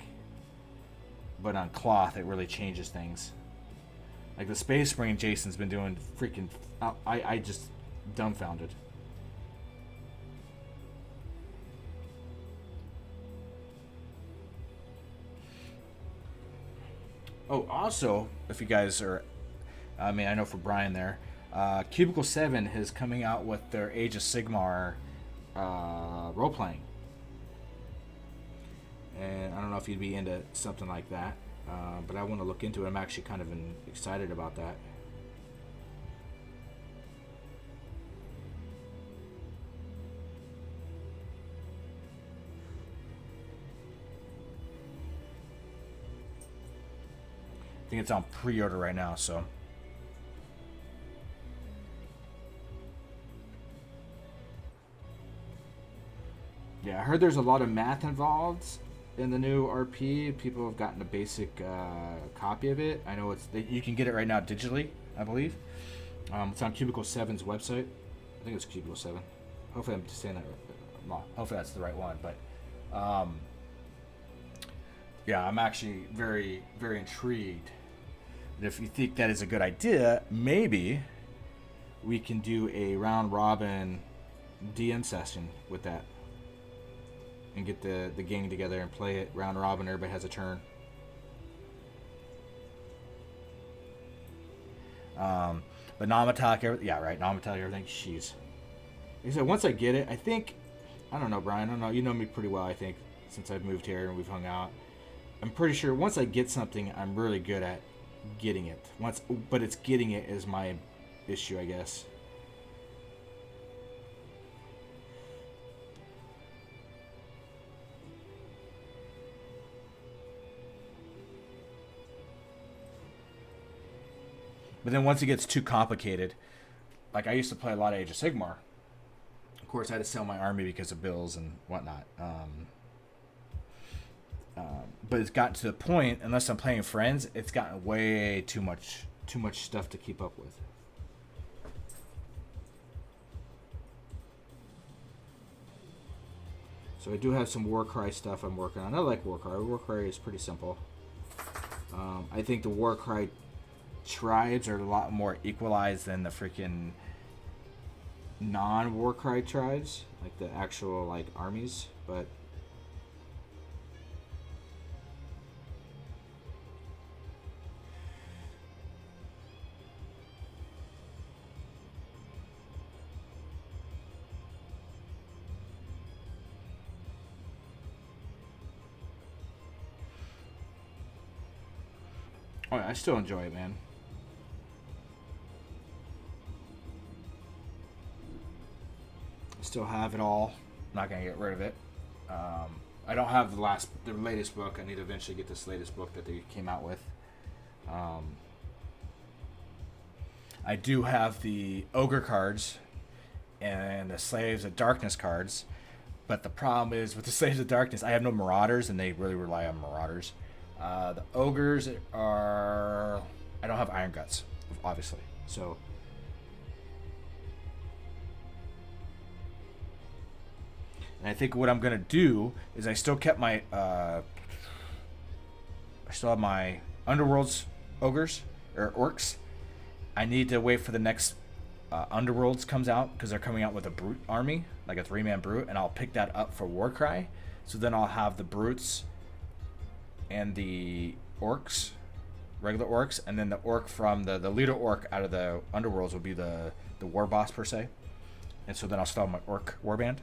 Speaker 1: But on cloth, it really changes things. Like the Space Marine Jason's been doing freaking... I just dumbfounded. Oh, also, if you guys are, I mean, I know for Brian there, Cubicle 7 is coming out with their Age of Sigmar role-playing. and I don't know if you'd be into something like that, but I want to look into it. I'm actually kind of excited about that. I think it's on pre-order right now, so. Yeah, I heard there's a lot of math involved in the new RP. People have gotten a basic copy of it. I know you can get it right now digitally, I believe. It's on Cubicle 7's website. I think it's Cubicle 7. Hopefully I'm just saying that right. Well, hopefully that's the right one, but yeah, I'm actually very, very intrigued. And if you think that is a good idea, maybe we can do a round robin DM session with that. And get the gang together and play it round robin. Everybody has a turn. But non-metallic, yeah, right. Non-metallic everything. Jeez. Like I said, once I get it, I think, I don't know, Brian. I don't know. You know me pretty well, I think, since I've moved here and we've hung out. I'm pretty sure once I get something, I'm really good at getting it. But it's getting it is my issue, I guess. But then once it gets too complicated, like I used to play a lot of Age of Sigmar. Of course, I had to sell my army because of bills and whatnot. But it's gotten to the point, unless I'm playing friends, it's gotten way too much stuff to keep up with. So I do have some Warcry stuff I'm working on. I like Warcry. Warcry is pretty simple. I think the Warcry tribes are a lot more equalized than the freaking non-Warcry tribes, like the actual like armies, but oh, I still enjoy it, man. Still have it all. I'm not gonna get rid of it. I don't have the latest book. I need to eventually get this latest book that they came out with. I do have the Ogre cards and the Slaves of Darkness cards, but the problem is with the Slaves of Darkness, I have no Marauders, and they really rely on Marauders. The Ogres are... I don't have Iron Guts, obviously, so... And I think what I'm gonna do is I still kept my I still have my Underworlds ogres or orcs. I need to wait for the next Underworlds comes out because they're coming out with a brute army, like a 3-man brute, and I'll pick that up for Warcry. So then I'll have the brutes and the orcs, regular orcs, and then the orc from the leader orc out of the Underworlds will be the war boss per se. And so then I'll still have my orc warband.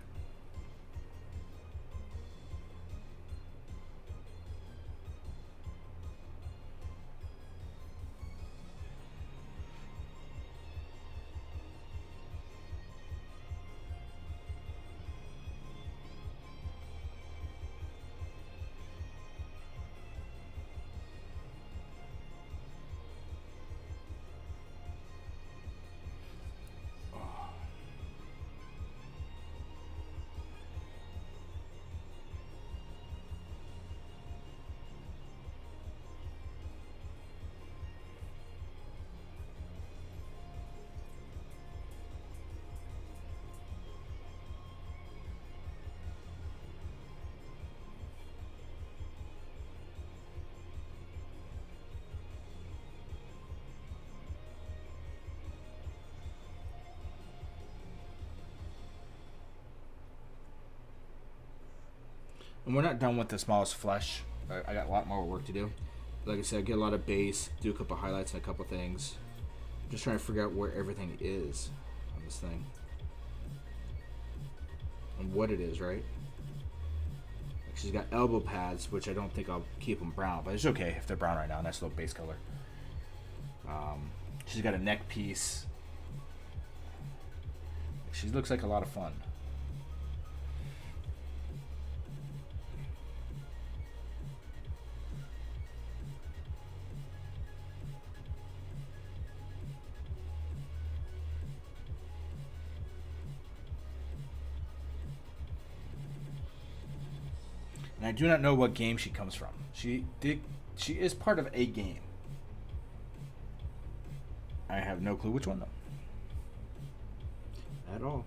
Speaker 1: And we're not done with the smallest flesh. I got a lot more work to do. Like I said, get a lot of base, do a couple highlights and a couple things. I'm just trying to figure out where everything is on this thing. And what it is, right? She's got elbow pads, which I don't think I'll keep them brown, but it's okay if they're brown right now. Nice little base color. She's got a neck piece. She looks like a lot of fun. And I do not know what game she comes from. She is part of a game. I have no clue which one though. At all.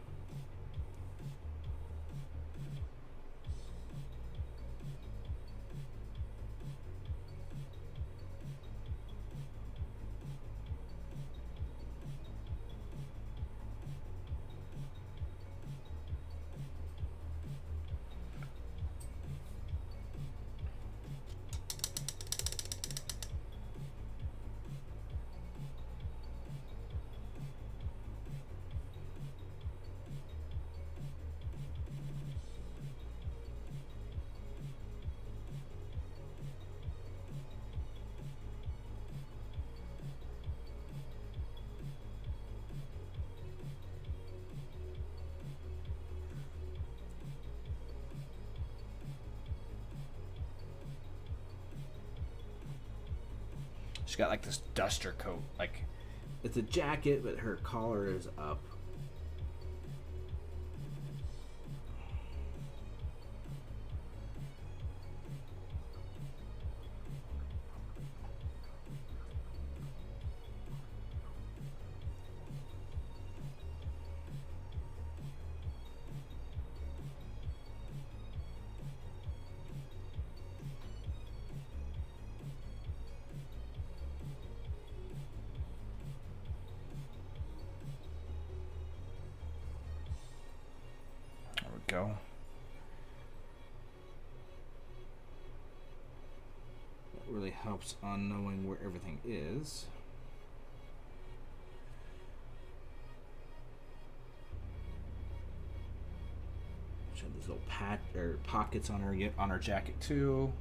Speaker 1: She's got like this duster coat. Like, it's a jacket, but her collar is up. Go. That really helps on knowing where everything is. She had these little pockets on her jacket too.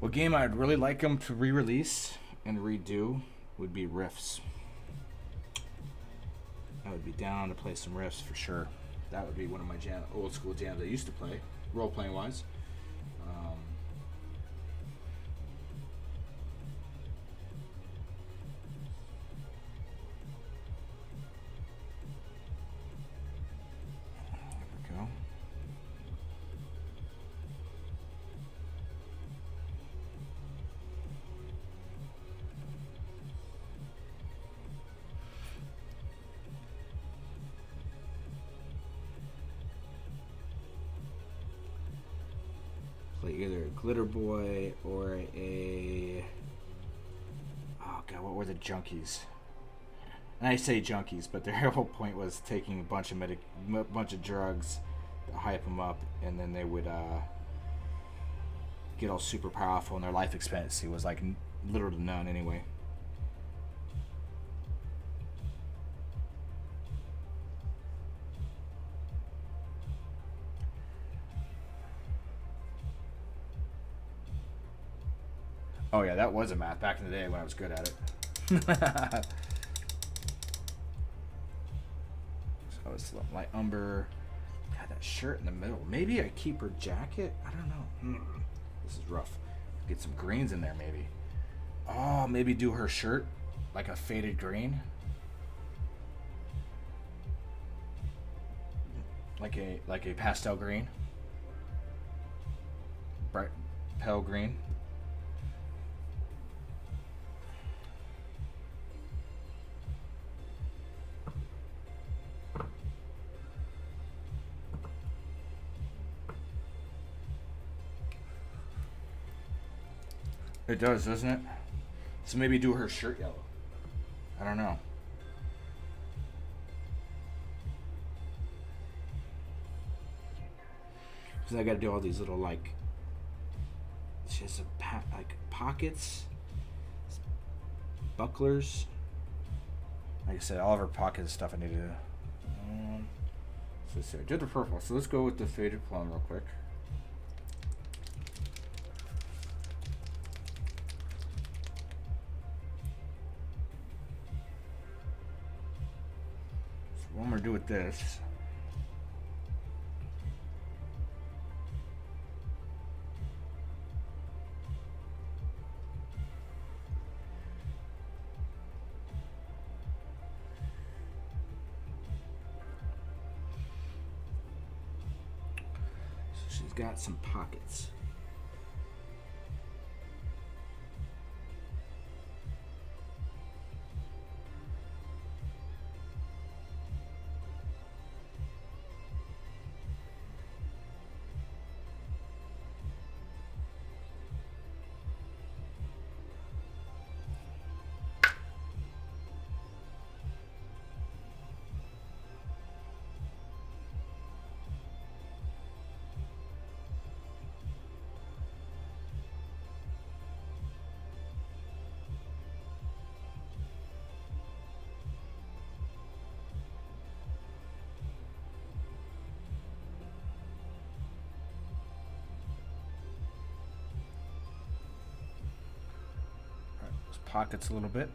Speaker 1: What game I'd really like them to re-release and redo would be Rifts. I would be down to play some Rifts for sure. That would be one of my old school jams I used to play, role-playing wise. There we go. Play either a Glitter Boy or a... Oh god, what were the junkies? And I say junkies, but their whole point was taking a bunch of drugs to hype them up, and then they would get all super powerful, and their life expectancy was like little to none anyway. Oh yeah, that was a math back in the day when I was good at it. So it's light umber. God, that shirt in the middle. Maybe I keep her jacket. I don't know. This is rough. Get some greens in there, maybe. Oh, maybe do her shirt like a faded green, like a pastel green, bright pale green. It does, doesn't it? So maybe do her shirt yellow. I don't know. because I got to do all these little like, it's just like pockets, bucklers. Like I said, all of our pocket stuff I need to. So let's see. I did the purple, so let's go with the faded plum real quick. So what I'm gonna do with this. She's got some pockets. Pockets a little bit.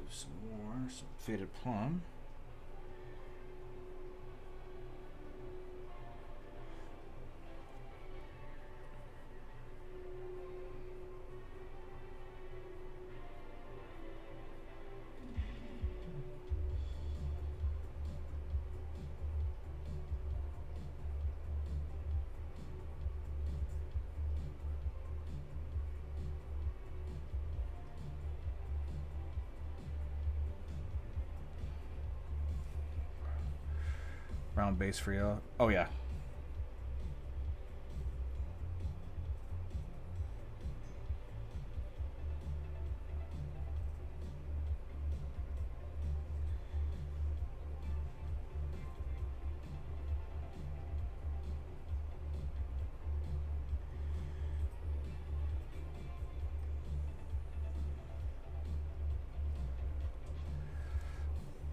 Speaker 1: Some more, some faded plum. Brown base for yellow. Oh yeah.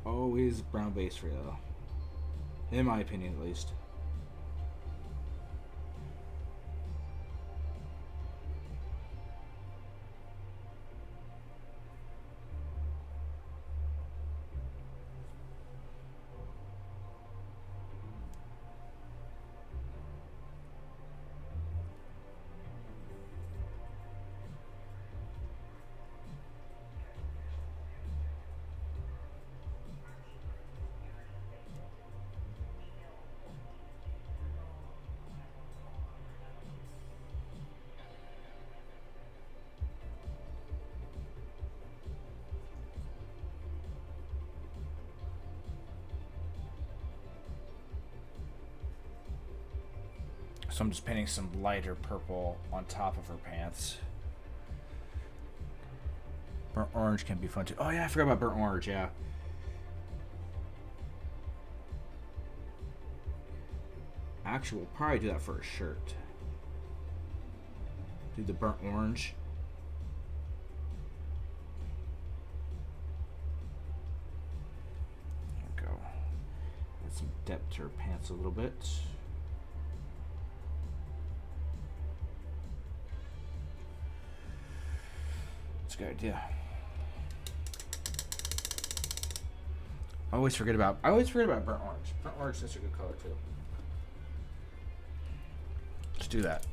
Speaker 1: Always brown base for yellow. In my opinion, at least. So I'm just painting some lighter purple on top of her pants. Burnt orange can be fun too. Oh yeah, I forgot about burnt orange, yeah. Actually, we'll probably do that for a shirt. Do the burnt orange. There we go. Add some depth to her pants a little bit. That's a good idea. I always forget about burnt orange. Burnt orange is such a good color too. Let's do that.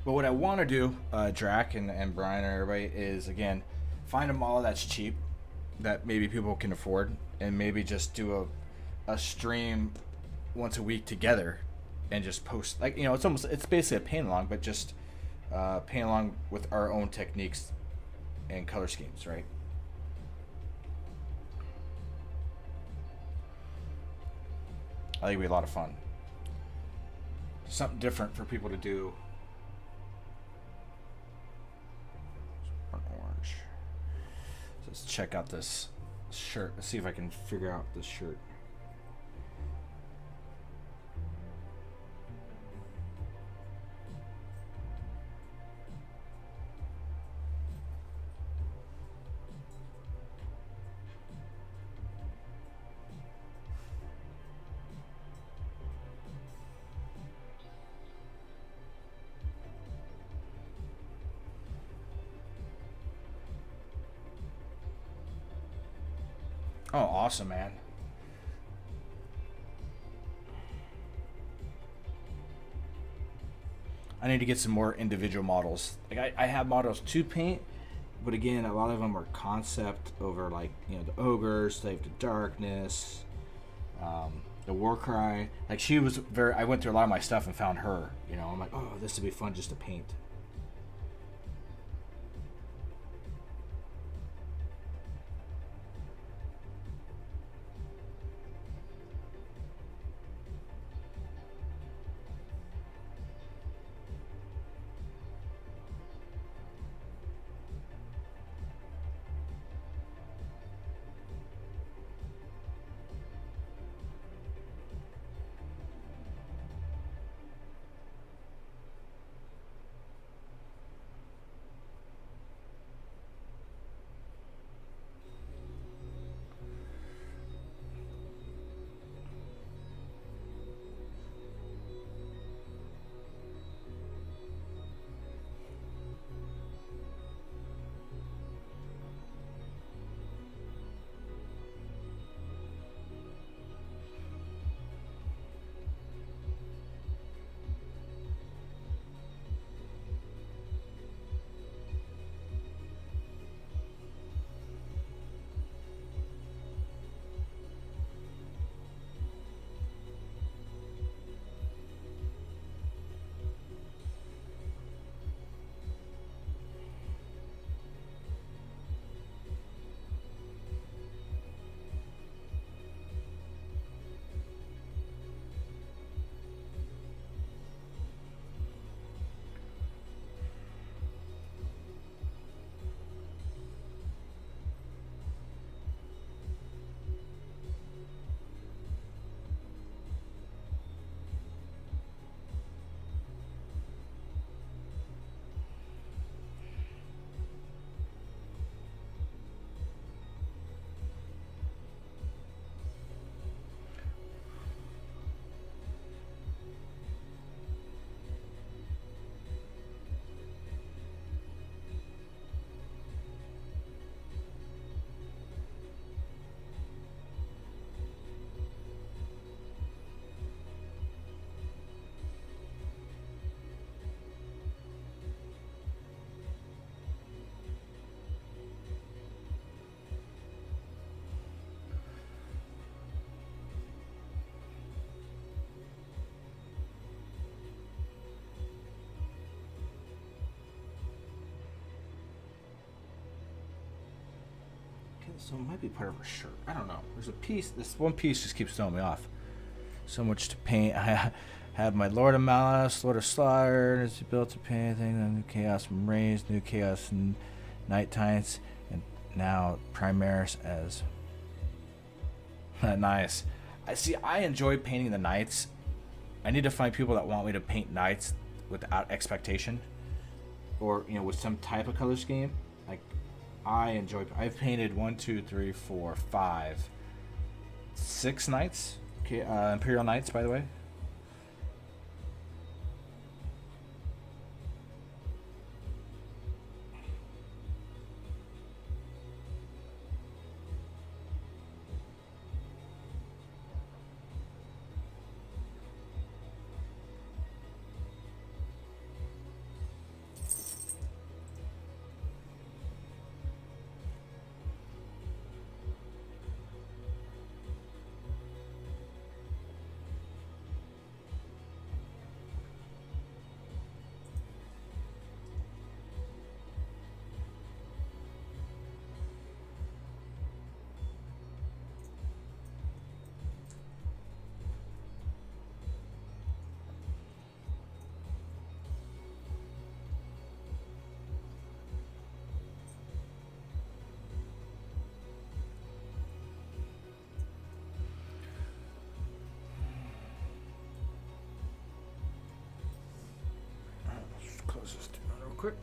Speaker 1: But what I want to do, Drac and Brian and everybody, is again find a model that's cheap, that maybe people can afford, and maybe just do a stream once a week together, and just post, like, it's basically a paint along, but just paint along with our own techniques and color schemes, right? I think it'd be a lot of fun. Something different for people to do. Orange. So let's check out this shirt. Let's see if I can figure out this shirt. Oh, awesome, man. I need to get some more individual models. Like, I have models to paint, but again, a lot of them are concept over, like, the Ogre, Slave to Darkness, the Warcry. Like, she was I went through a lot of my stuff and found her. I'm like, oh, this would be fun just to paint. So it might be part of her shirt. I don't know. There's a piece. This one piece just keeps throwing me off. So much to paint. I have my Lord of Malice, Lord of Slaughter. It's built to paint anything. New Chaos from Raised, New Chaos and Night Tides, and now Primaris as nice. I enjoy painting the knights. I need to find people that want me to paint knights without expectation, or with some type of color scheme. Like, I've painted 1, 2, 3, 4, 5, 6 knights. Okay, Imperial Knights, by the way. quick.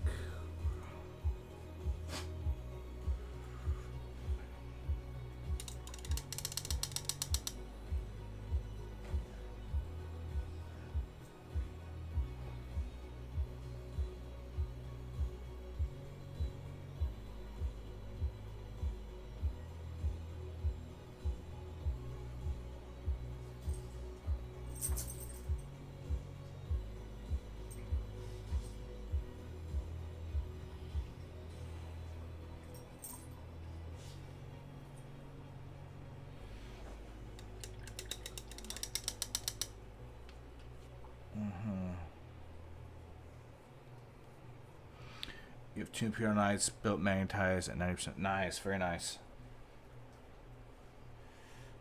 Speaker 1: You have two Imperial Knights built magnetized at 90%. Nice, very nice.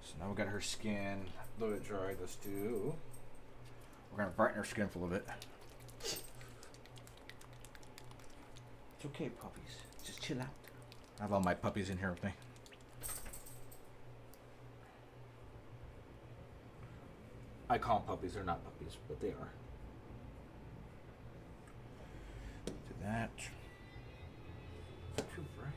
Speaker 1: So now we got her skin a little bit dry. Let's do. We're gonna brighten her skin for a little bit. It's okay, puppies. Just chill out. I have all my puppies in here with me. I call them puppies. They're not puppies, but they are. Do that. Too bright.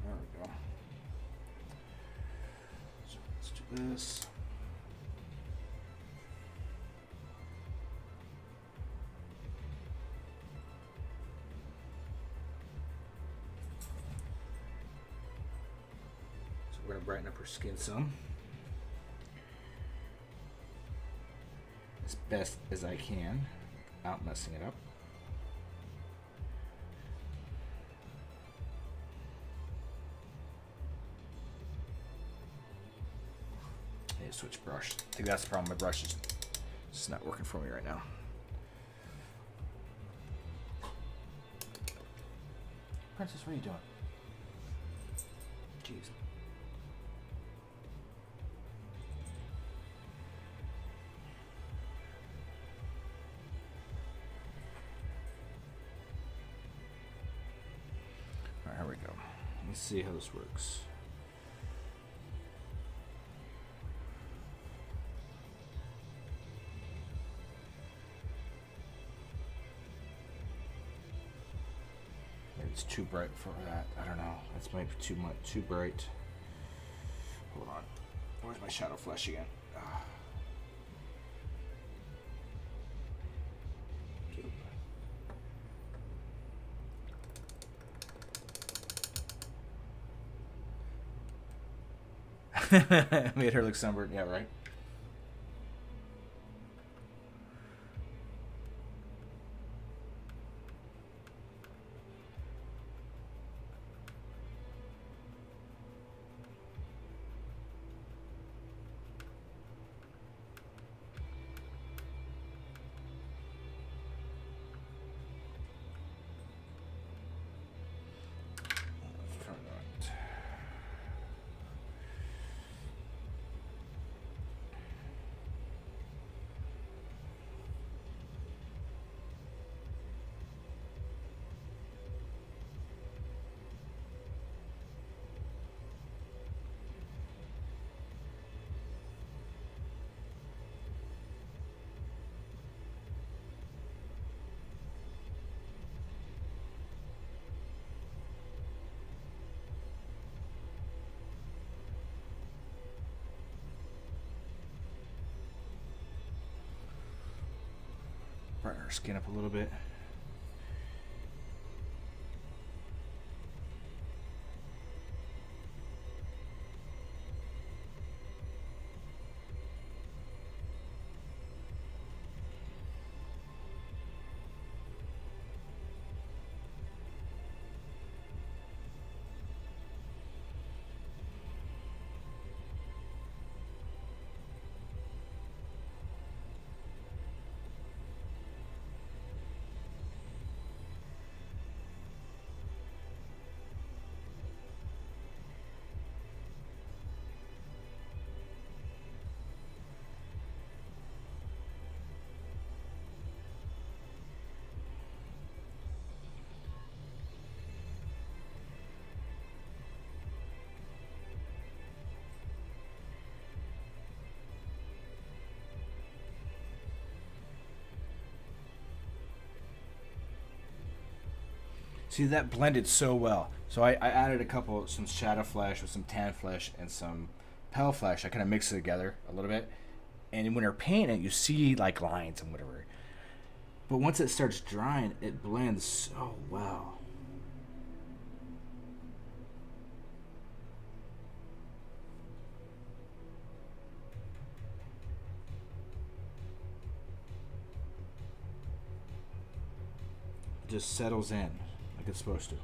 Speaker 1: There we go. So let's do this. We're going to brighten up her skin some. As best as I can, without messing it up. I need to switch brush. I think that's the problem. My brush is just not working for me right now. Princess, what are you doing? Jeez. Alright, here we go. Let me see how this works. Maybe it's too bright for that. I don't know. That's maybe too much, too bright. Hold on. Where's my shadow flesh again? Made her look sunburned. Yeah, right. Brighten her skin up a little bit. See, that blended so well. So I added some shadow flesh with some tan flesh and some pale flesh. I kind of mixed it together a little bit. And when you're painting it, you see like lines and whatever. But once it starts drying, it blends so well. It just settles in like it's supposed to.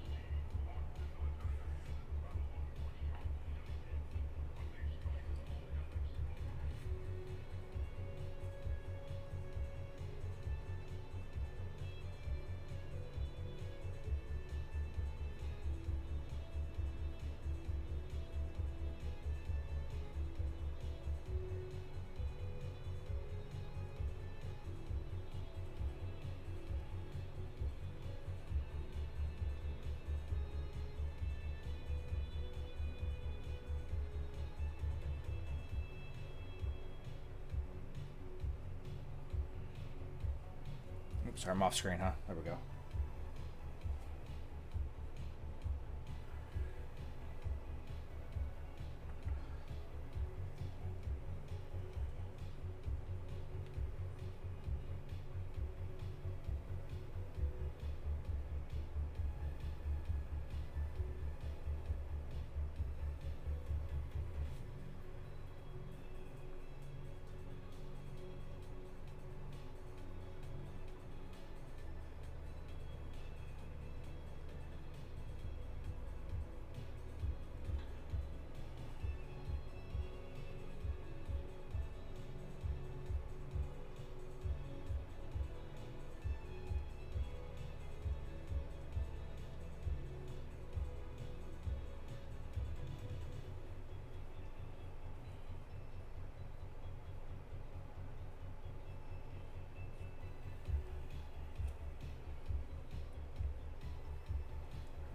Speaker 1: Oops, sorry, I'm off screen, huh? There we go.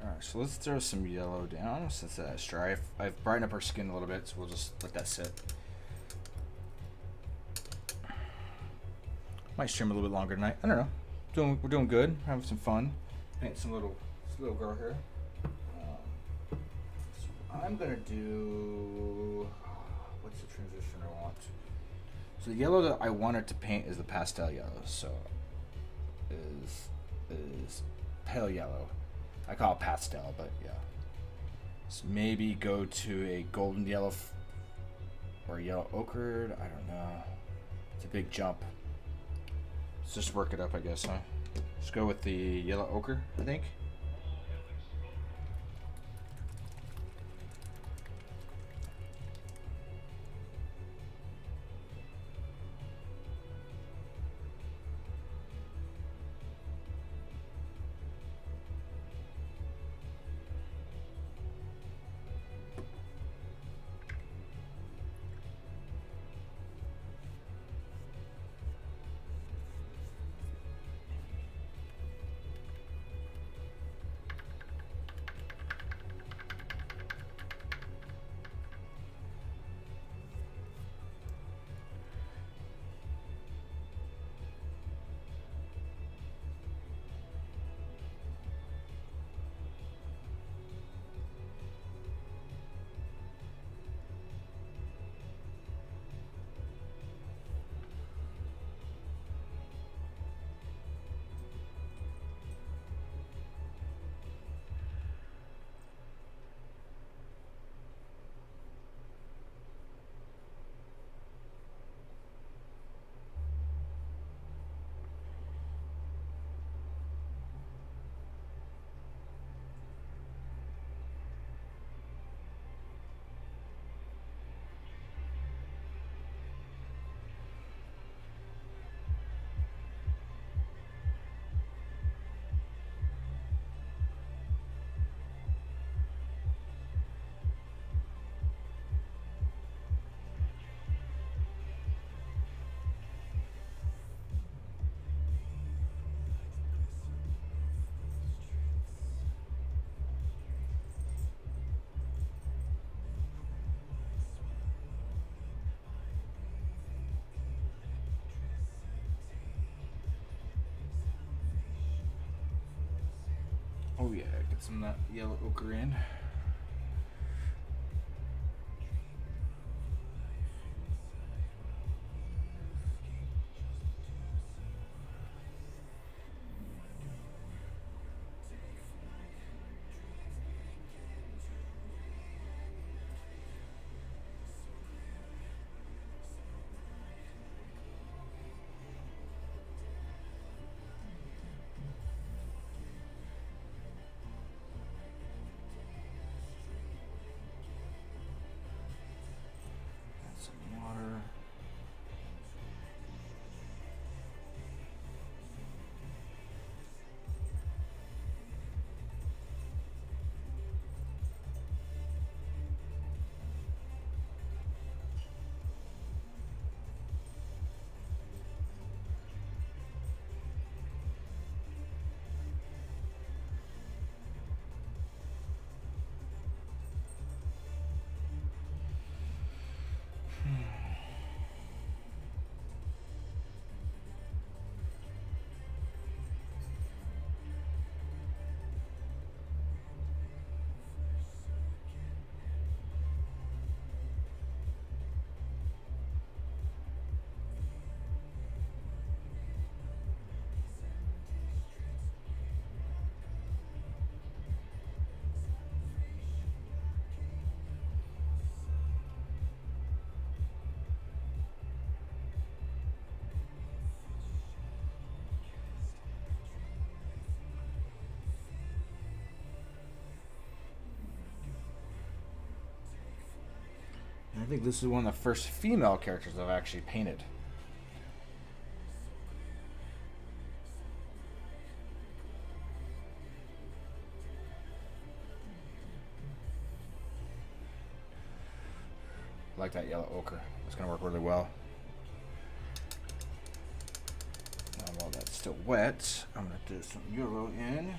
Speaker 1: Alright, so let's throw some yellow down since that's dry. I've brightened up our skin a little bit, so we'll just let that sit. Might stream a little bit longer tonight. I don't know. We're doing good. Having some fun. Paint some little girl here. So I'm gonna do. What's the transition I want? So the yellow that I wanted to paint is the pastel yellow. So is pale yellow. I call it pastel, but yeah. So maybe go to a golden yellow or yellow ochre. I don't know. It's a big jump. Let's just work it up, I guess, huh? Let's go with the yellow ochre, I think. Oh yeah, get some of that yellow ochre in. Add some water. I think this is one of the first female characters I've actually painted. I like that yellow ochre. It's going to work really well. Now while that's still wet, I'm going to do some Euro in.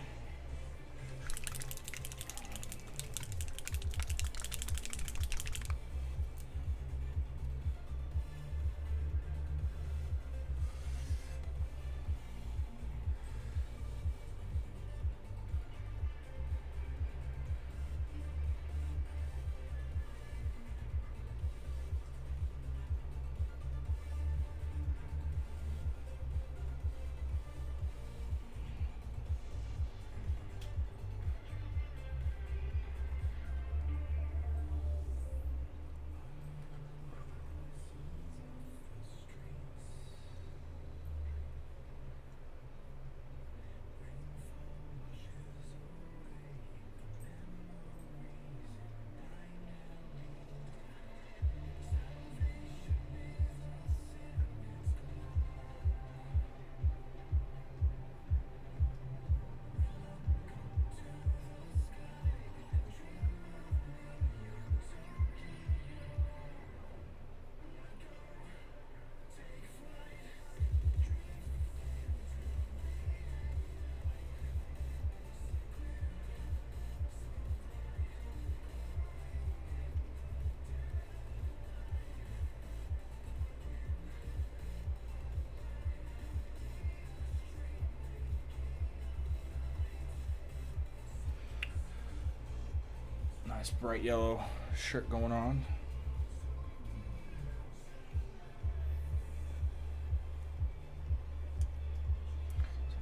Speaker 1: Nice bright yellow shirt going on.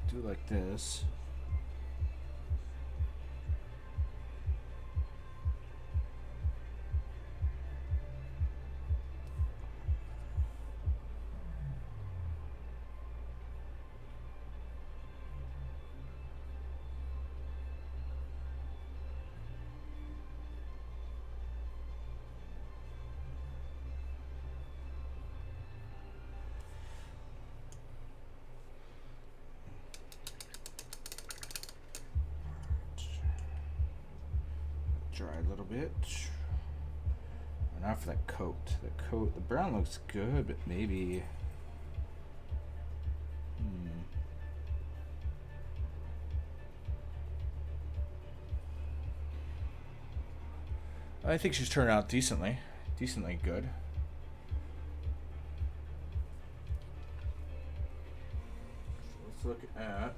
Speaker 1: So do like this. Dry a little bit. And now for that coat. The brown looks good, but maybe. I think she's turned out decently good. So let's look at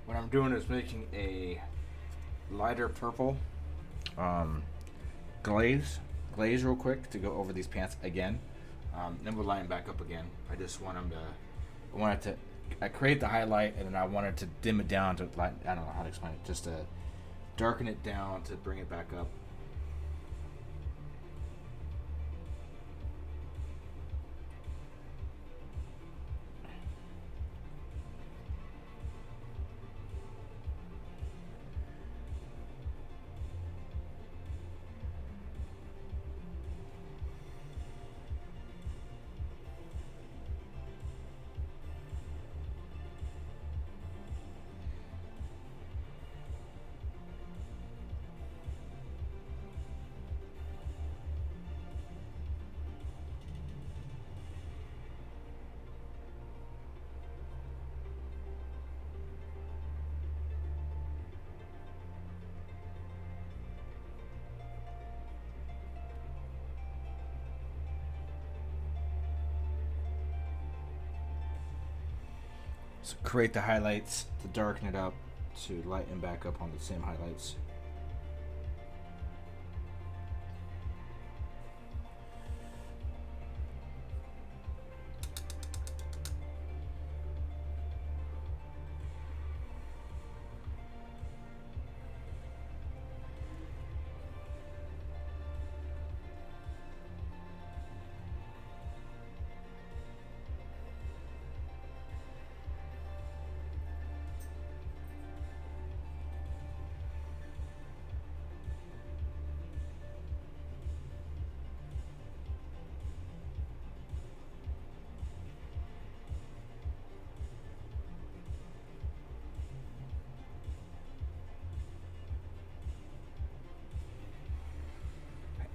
Speaker 1: What I'm doing is making a lighter purple um, glaze real quick to go over these pants again. Then we'll line back up again. I just want them to. I wanted to. I create the highlight and then I wanted to dim it down to. I don't know how to explain it. Just to darken it down to bring it back up. So create the highlights to darken it up to lighten back up on the same highlights.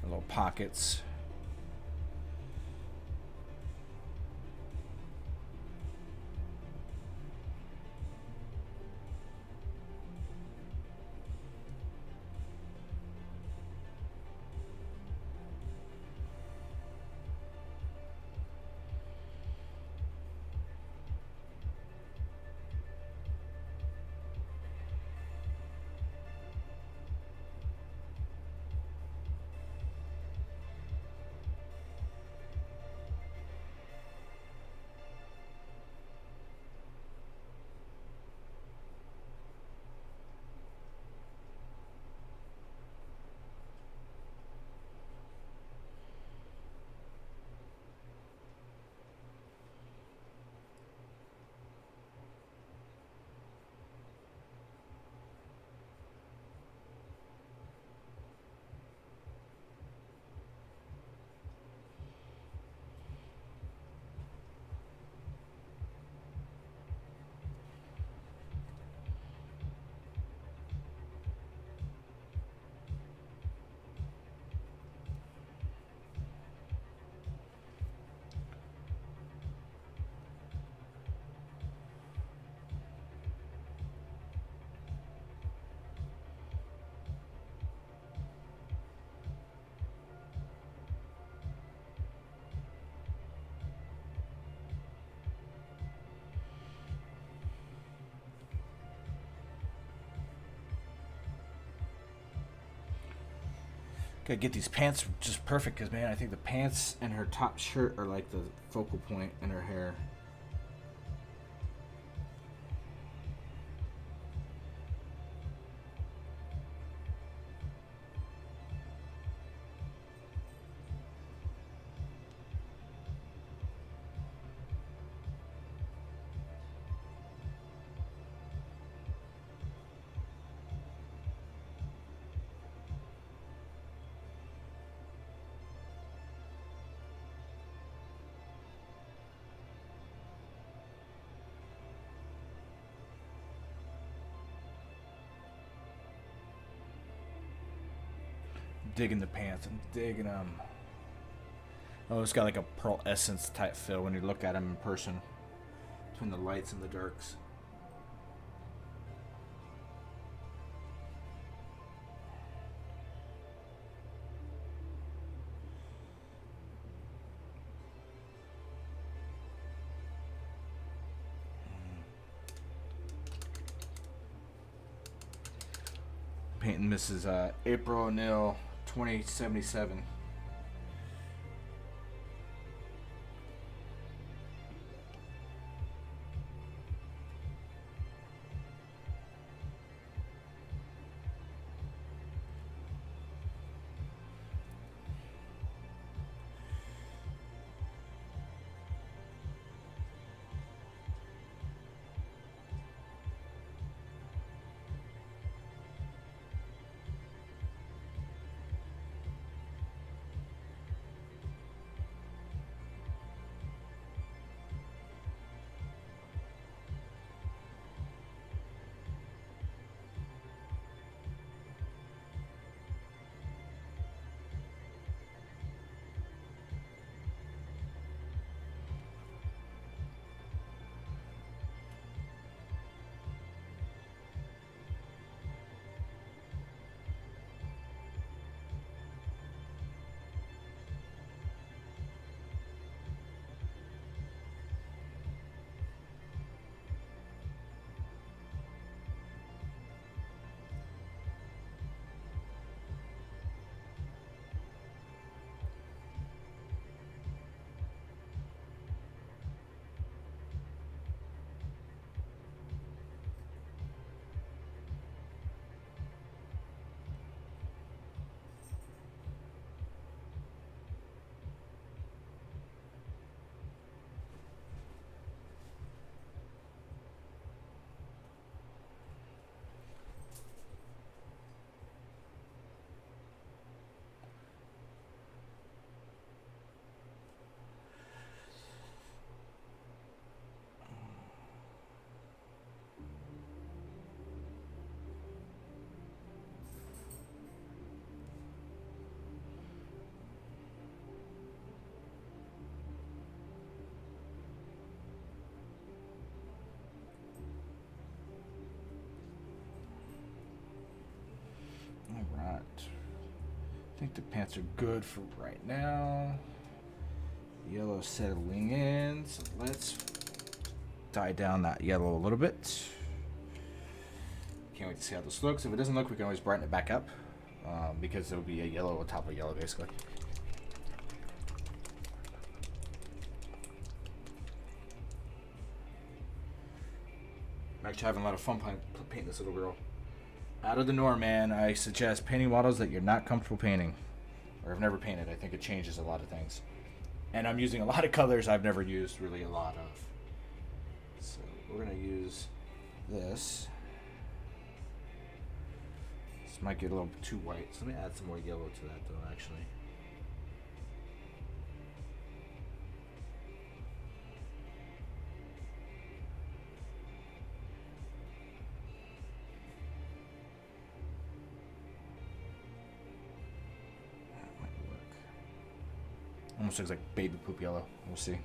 Speaker 1: Little pockets. Gotta get these pants just perfect because, man, I think the pants and her top shirt are like the focal point in her hair. Digging the pants. I'm digging them. Oh, it's got like a Pearl Essence type feel when you look at them in person. Between the lights and the darks. Painting Mrs. April O'Neil 2077. Alright. I think the pants are good for right now. Yellow settling in, so let's dye down that yellow a little bit. Can't wait to see how this looks. If it doesn't look, we can always brighten it back up because it'll be a yellow on top of yellow basically. I'm actually having a lot of fun painting this little girl. Out of the norm, man. I suggest painting models that you're not comfortable painting or have never painted. I think it changes a lot of things. And I'm using a lot of colors I've never used really a lot of. So we're going to use this. This might get a little too white. So let me add some more yellow to that though, actually. Almost looks like baby poop yellow. We'll see.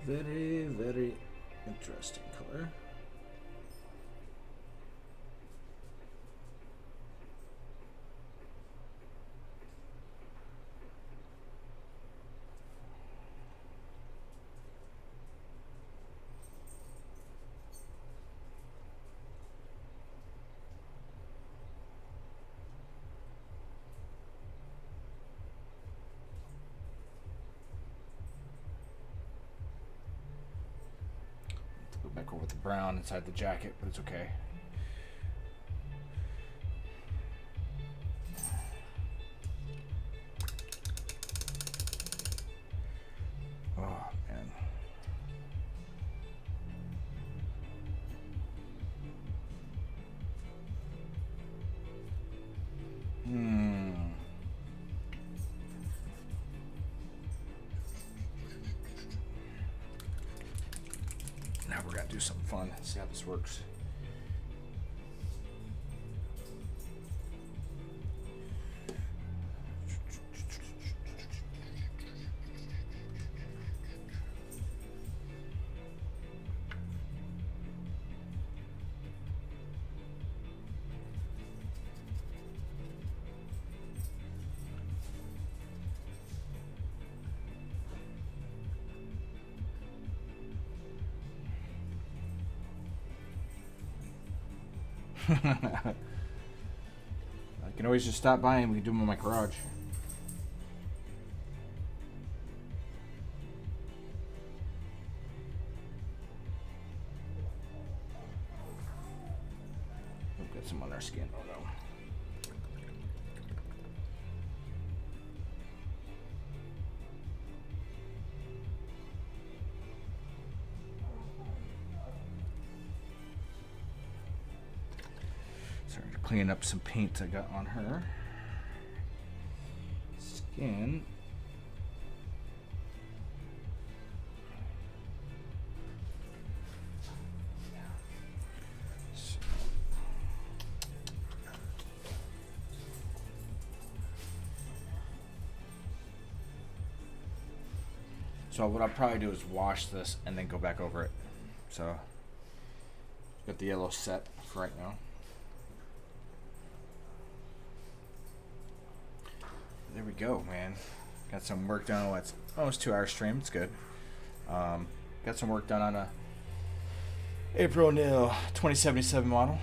Speaker 1: Very, very interesting color. Back over the brown inside the jacket, but it's okay. Oh, man. Now we're gonna do something fun. See how this works. I can always just stop by and we can do them in my garage. We'll get some on our skin. Oh no. Sorry to clean up some paint I got on her skin. So what I'll probably do is wash this and then go back over it. So got the yellow set for right now. There we go, man. Got some work done. Oh, it's almost 2 hour stream. It's good. Got some work done on a April O'Neil 2077 model.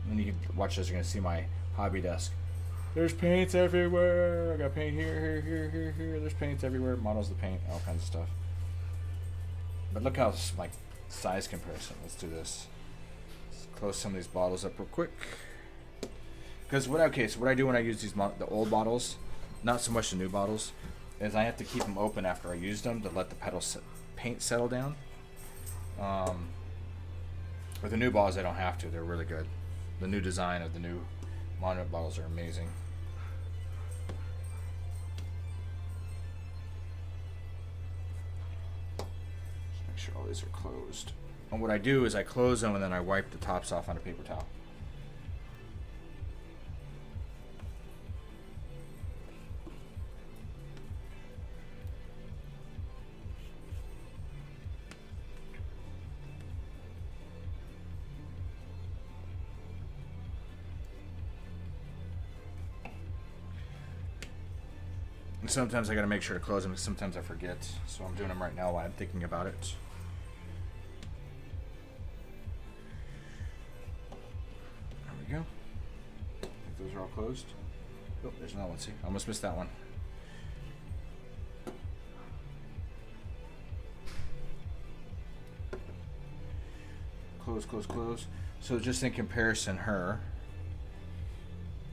Speaker 1: And you can watch this. You're gonna see my hobby desk. There's paints everywhere. I got paint here. There's paints everywhere. Models of paint, all kinds of stuff. But look how like size comparison. Let's do this. Let's close some of these bottles up real quick. Because what I do when I use these the old bottles, not so much the new bottles, is I have to keep them open after I use them to let the paint settle down. With the new bottles, I don't have to. They're really good. The new design of the new Monument bottles are amazing. Just make sure all these are closed. And what I do is I close them and then I wipe the tops off on a paper towel. And sometimes I gotta make sure to close them because sometimes I forget. So I'm doing them right now while I'm thinking about it. There we go. I think those are all closed. Oh, there's another one. See, I almost missed that one. Close, close, close. So just in comparison, her.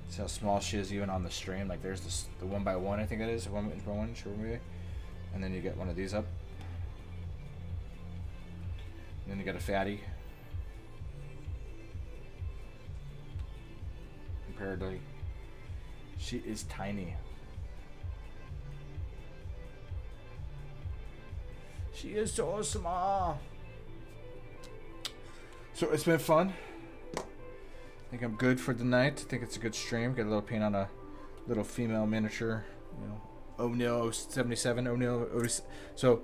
Speaker 1: See how small she is even on the stream. Like there's this, the 1x1, I think it is, 1 inch by 1 inch, or maybe. And then you get one of these up. And then you got a fatty. Comparatively, she is tiny. She is so small. So it's been fun. I think I'm good for the night. I think it's a good stream. Got a little paint on a little female miniature, you know, O'Neil 77, O'Neil. So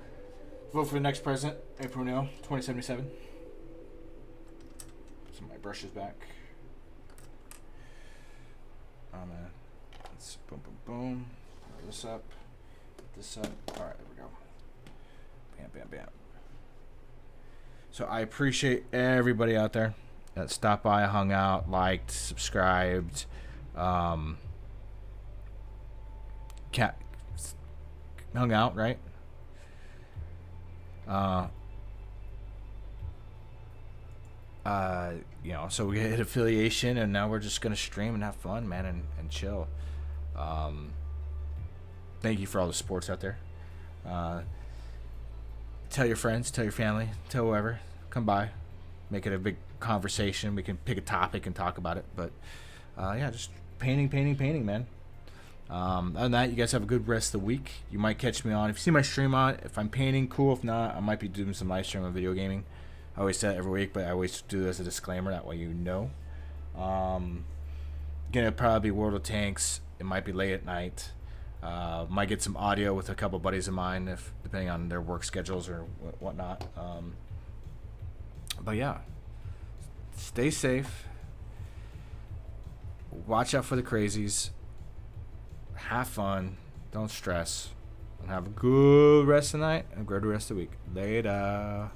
Speaker 1: Vote for the next president, April O'Neil, 2077. So my brush is back. Oh man. Let's boom, boom, boom. Power this up. Put this up. Alright, there we go. Bam, bam, bam. So I appreciate everybody out there that stopped by, hung out, liked, subscribed. Hung out, right? You know, so we hit affiliation, and now we're just gonna stream and have fun, man, and chill. Thank you for all the supports out there. Tell your friends, tell your family, tell whoever. Come by, make it a big conversation. We can pick a topic and talk about it. But yeah, just painting, man. Other than that, you guys have a good rest of the week. You might catch me on, if you see my stream on, if I'm painting, cool. If not, I might be doing some live stream on video gaming. I always say it every week, but I always do this as a disclaimer, that way you know. Gonna probably be World of Tanks. It might be late at night. Might get some audio with a couple buddies of mine, if depending on their work schedules or whatnot. But yeah, stay safe. Watch out for the crazies. Have fun. Don't stress. And have a good rest of the night and a good rest of the week. Later.